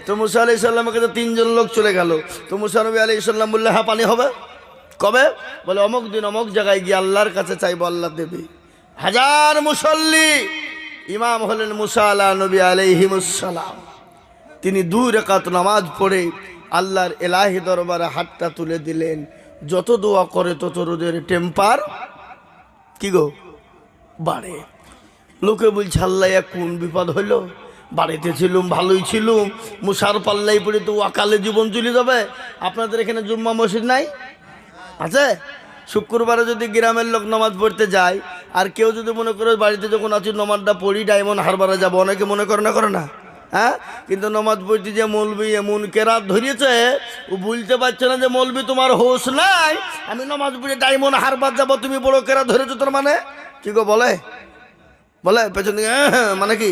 তো মুসা আলাইহিস সালামের কাছে 3 জন লোক চলে গেল। তো মুসা নবী আলাইহিস সালাম বললে হ্যাঁ পানি হবে। কবে? বলে অমুক দিন অমুক জায়গায় গিয়ে আল্লাহর কাছে চাইবো, আল্লাহ দেবে। 1000 মুসল্লি, ইমাম হলেন মুসা আলা নবী আলাইহিমুস সালাম। তিনি 2 রাকাত নামাজ পড়ে আল্লাহর এলাহি দরবারে হাতটা তুলে দিলেন। যত দোয়া করে তত রোদের টেম্পার কি গো বাড়ে। লোকে বলছে আল্লাহ কোন বিপদ হইল, বাড়িতে ছিলুম ভালোই ছিলুম, মুসার পাল্লাই পড়ে তো অকালে জীবন চলে যাবে। আপনাদের এখানে জুম্মা মসজিদ নাই? আছে। শুক্রবারে যদি গ্রামের লোক নামাজ পড়তে যায়, আর কেউ যদি মনে করে বাড়িতে যখন আছি নামাজটা পড়ি ডায়মন্ড হারবারে যাবো, অনেকে মনে করে না করে না? হ্যাঁ, কিন্তু নামাজ পড়তে যে মৌলবি এমন কেরাত ধরিয়েছে, ও বুঝতে পারছে না যে মৌলবি তোমার হোশ নাই, আমি নামাজ পড়ে ডায়মন্ড হারবার যাবো, তুমি বড় কেরাত ধরেছো তোর মানে কি গো? বলে বলে পেছন দিকে মানে কি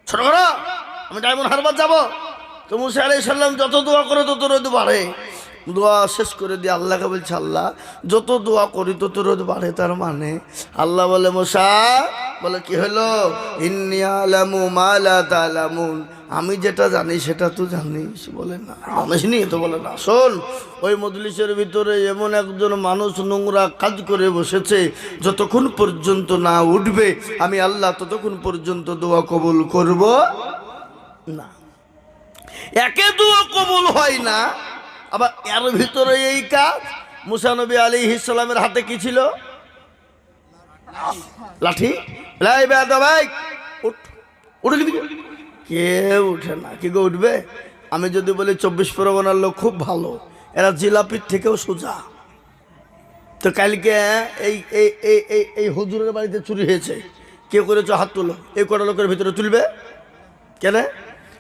ছোট করো, আমি ডায়মন্ড হারবার যাবো। তো মুসা আলাইহিস সালাম যত দোয়া করে তত রোদ বাড়ে। দোয়া শেষ করে দিয়ে আল্লাহকে বলছে আল্লাহ যত দোয়া করি তত রোদ বাড়ে। তার মানে আল্লাহ বলে মুসা, বলে কি হলো? ইন্নী আলামু মা লা তা'লামুন, আমি যেটা জানি সেটা তুই জানিস। বলে না জানিসনি? তো বলে না। শোন, ওই মজলিসের ভিতরে এমন একজন মানুষ নোংরা কাজ করে বসেছে, যতক্ষণ পর্যন্ত না উঠবে আমি আল্লাহ ততক্ষণ পর্যন্ত দোয়া কবুল করব না। একে দোয়া কবুল হয় না, আবার এর ভিতরে এই কাজ। মুসা নবী আলাইহিস সালামের হাতে কি ছিল? লাঠি। উঠে কেউ উঠে না। কি গো উঠবে? আমি যদি বলি 24 পরগনার লোক খুব ভালো, এরা জিলাপির থেকেও সোজা। তো কালকে এই এই এই এই এই হুজুরের বাড়িতে চুরি হয়েছে, কে করেছ হাত তুলো। এই কটা লোকের ভিতরে তুলবে কেন?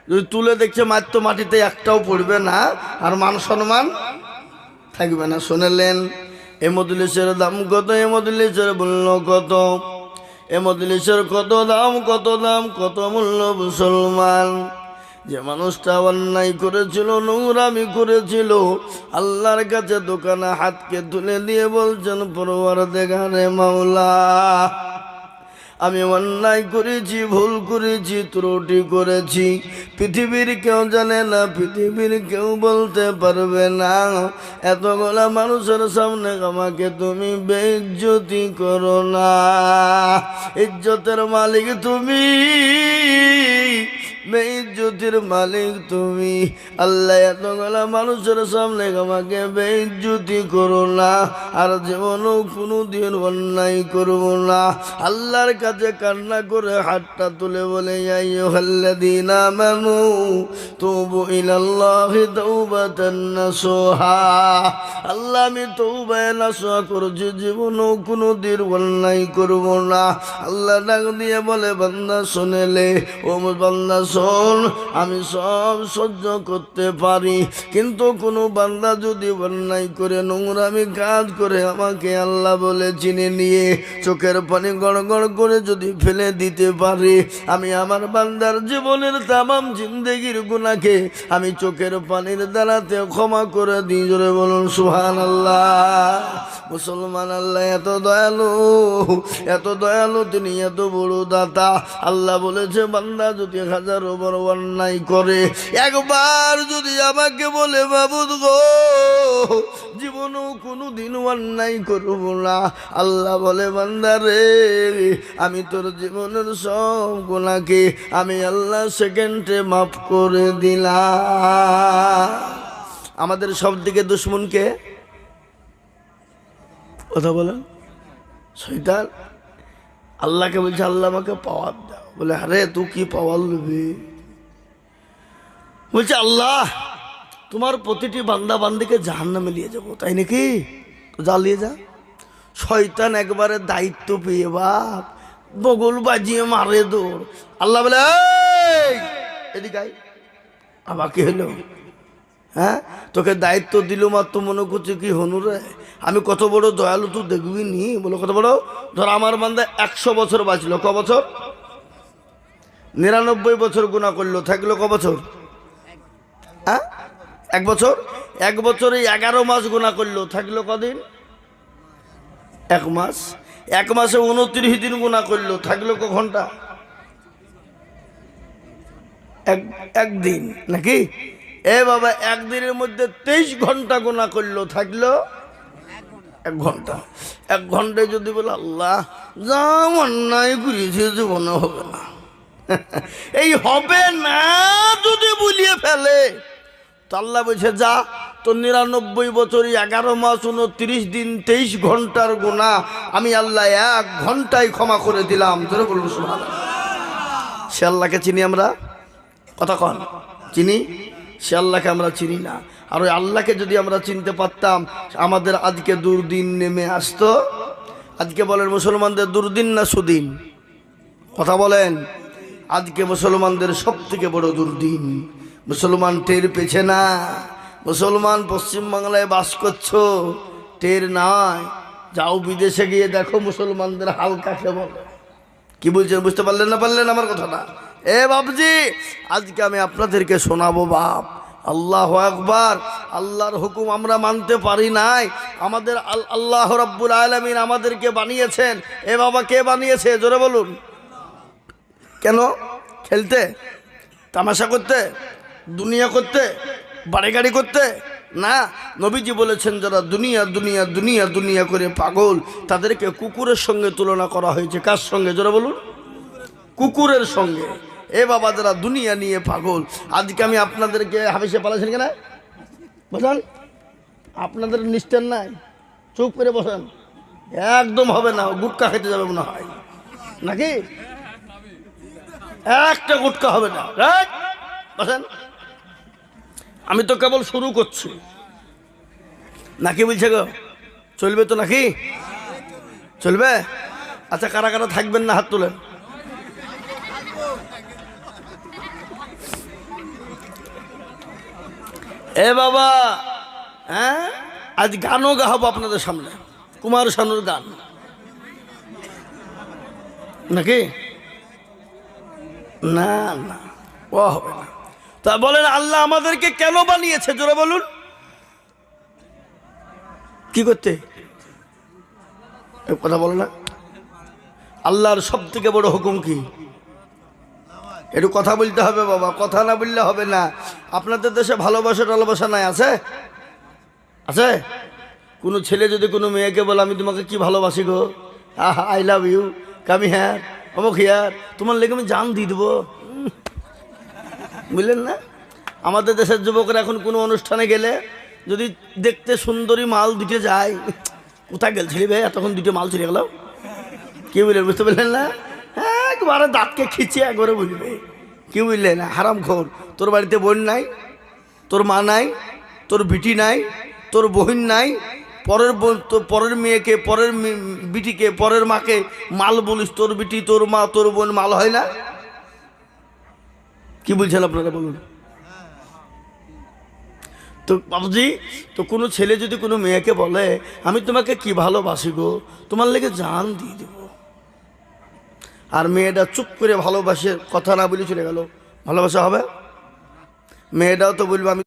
যদি তুলে দেখছে মাত্র মাটিতে একটাও পড়বে না, আর মান সম্মান থাকবে না। শুনলেন এ মজলিসের দাম কত? এ মজলিসের মূল্য কত? এ মজলিসের কত দাম, কত দাম, কত মূল্য মুসলমান? যে মানুষটা অন্যায় করেছিল, নোংরামি করেছিল, আল্লাহর কাছে দোকানে হাতকে তুলে দিয়ে বলছেন পরওয়ারদিগারে মাওলা আমি অন্যায় করেছি, ভুল করেছি, ত্রুটি করেছি। পৃথিবীর কেউ জানে না, পৃথিবীর কেউ বলতে পারবে না। এতগুলা মানুষের সামনে আমাকে তুমি বেইজ্জতি করো না। ইজ্জতের মালিক তুমি, বেইজ্জতির মালিক তুমি। আল্লাহ, এতগুলা মানুষের সামনে আমাকে বেইজ্জতি করো না। আর জীবনেও কোনো দিন অন্যায় করবো না। আল্লাহর কাছে কান্না করে হাতটা তুলে বলে, ইয়া আইয়ুহাল্লাযীনা আমানু তুবু ইলাল্লাহি তাওবাতান নাসুহা। আল্লাহ, আমি তওবায়ে নাসুহা করছি, জীবনেও কোনো দিন অন্যায় করবো না। আল্লাহ ডাক দিয়ে বলে, বান্দা শুনেলে, ও বান্দা শোন, আমি সব সহ্য করতে পারি, কিন্তু কোনো বান্দা যদি অন্যায় করে, নোংরামি কাজ করে, আমাকে আল্লাহ বলে চিনে নিয়ে চোখের পানি গড় গড় করে যদি ফেলে দিতে পারি, আমি আমার বান্দার জীবনের তামাম জিন্দেগির গুনাহকে আমি চোখের পানির দ্বারাতে ক্ষমা করে দিই। জোরে বলুন সুবহানাল্লাহ। মুসলমান, আল্লাহ এত দয়ালু, এত দয়ালু, তিনি এত বড় দাতা। আল্লাহ বলেছে, বান্দা যদি হাজারো বড় অন্যায় করে, একবার যদি আমাকে বলে, মাবুদ গো, জীবনেও কোনো দিন অন্যায় করব না, আল্লাহ বলে, বান্দা রে, আমি তোর জীবনের সব গুনাহকে আমি আল্লাহ সেকেন্ডে মাফ করে দিলাম। আমাদের সব দিকে দুশ্মনকে কথা বলেন, শয়তান। আল্লাহকে বলছে, আল্লাহ আমাকে পাওয়ার দাও। বলে, আরে তুই কি পাওয়ার নিবি? বলছে, আল্লাহ, তোমার প্রতিটি বান্দা বান্দিকে জাহান্নামে নিয়ে যাবো, তাই নাকি? তো জ্বালিয়ে যা। শয়তান একবারে দায়িত্ব পেয়ে বাপ বগল বাজিয়ে মারে দৌড়। আল্লাহ বলে, এদিকে আয়। আমাকে হলো, হ্যাঁ, তোকে দায়িত্ব দিল মাত্র মনে করছে কি হনুরে আমি কত বড় দয়ালু, তুই দেখবি নি? বলো কত বড়। ধর আমার বান্দা 100 বছর বাঁচল, ক বছর? 99 বছর গুনাহ করলো, থাকলো ক বছর? হ্যাঁ, 1 বছর। 1 বছরে 11 মাস গুনাহ করলো, থাকলো কদিন? 1 মাস। 1 মাসে 29 দিন গুনাহ করলো, থাকলো ক ঘন্টা? একদিন নাকি? এ বাবা, একদিনের মধ্যে 23 ঘন্টা গুনাহ করলো, থাকলো 1 ঘন্টা। 1 ঘন্টায় যদি বলে, আল্লাহ যা অন্যায় করেছে জীবনে হবে না, এই হবে না যদি বলিয়ে ফেলে, তো আল্লাহ বলছে, যা তোর 99 বছর 11 মাস 29 দিন 23 ঘন্টার গুনাহ আমি আল্লাহ 1 ঘন্টায় ক্ষমা করে দিলাম। জোরে বলুন সুবহানাল্লাহ। সে আল্লাহকে চিনি আমরা? কথা কন, চিনি? সে আল্লাহকে আমরা চিনি না। আর ওই আল্লাহকে যদি আমরা চিনতে পারতাম, আমাদের আজকে দুর্দিন নেমে আসতো। আজকে বলেন, মুসলমানদের দুর্দিন না সুদিন? কথা বলেন। আজকে মুসলমানদের সব থেকে বড় দুর্দিন। মুসলমান টের পেছে না। মুসলমান পশ্চিমবাংলায় বাস করছো, টের নাই। যাও বিদেশে গিয়ে দেখো মুসলমানদের হাল কাকে বলে। কি বলছেন, বুঝতে পারলেন না? পারলেন আমার কথাটা? এ বাপজি, আজকে আমি আপনাদেরকে শোনাবো বাপ। আল্লাহু আকবার। আল্লাহর হুকুম আমরা মানতে পারি নাই। আমাদের আল্লাহ রাব্বুল আলামিন আমাদেরকে বানিয়েছেন। এ বাবা, কে বানিয়েছে? জোরে বলুন। কেন? খেলতে, তামাশা করতে, দুনিয়া করতে, বাড়ি গাড়ি করতে না। নবীজি বলেছেন, যারা দুনিয়া দুনিয়া দুনিয়া দুনিয়া করে পাগল, তাদেরকে কুকুরের সঙ্গে তুলনা করা হয়েছে। কার সঙ্গে? জোরে বলুন। কুকুরের সঙ্গে। এ বাবা, যারা দুনিয়া নিয়ে পাগল, আজকে আমি আপনাদেরকে হাবিসে পালাইছেন কেন? বলেন, আপনাদের নিষ্ঠার নাই? চুপ করে বসেন, একদম হবে না। গুটকা খেতে যাবে মনে হয় নাকি? একটা গুটকা হবে না। বসেন, আমি তো কেবল শুরু করছি নাকি? বলছে গো, চলবে তো নাকি? চলবে? আচ্ছা, কারা কারা থাকবেন না হাত তুলেন। এ বাবা, হ্যাঁ, আজ গানও গাহাবো আপনাদের সামনে, কুমার শানুর গান নাকি? না না, ও হবে না। তা বলেন, আল্লাহ আমাদেরকে কেন বানিয়েছে? জোরে বলুন। কি করতে? কথা বলো না। আল্লাহর সব থেকে বড় হুকুম কি? একটু কথা বলতে হবে বাবা, কথা না বললে হবে না। আপনাদের দেশে ভালোবাসা টালোবাসা নাই? আছে? আছে? কোনো ছেলে যদি কোনো মেয়েকে বলে আমি তোমাকে কি ভালোবাসি গো, আই লাভ ইউ, কামি হ্যার, অমুক হিয়ার, তোমার লেগে আমি জান দিয়ে দেবো, বুঝলেন না? আমাদের দেশের যুবকরা এখন কোনো অনুষ্ঠানে গেলে যদি দেখতে সুন্দরী মাল দুটো যায়, কোথায় গেলছিলি ভাই এতক্ষণ দুটো মাল ছিঁড়ে গেল, কি বুঝলেন? বুঝতে পারলেন না? হ্যাঁ, একবারে দাঁতকে খিচিয়ে একবারে বুঝবে, কি বুঝলেন? হারাম খোর। তোর বাড়িতে বোন নাই, তোর মা নাই, তোর বিটি নাই, তোর বহিন নাই, পরের বোন, তোর পরের মেয়েকে, পরের বিটিকে, পরের মাকে মাল বলিস। তোর বিটি, তোর মা, তোর বোন মাল হয় না? কি বলছেন আপনারা বলুন তো বাবুজি? তো কোনো ছেলে যদি কোনো মেয়েকে বলে আমি তোমাকে কি ভালোবাসি গো, তোমার লেগে জান দিয়ে দেব, আর মেয়েটা চুপ করে ভালোবাসে, কথা না বলে চলে গেল, ভালোবাসা হবে? মেয়েটাও তো বলবে আমি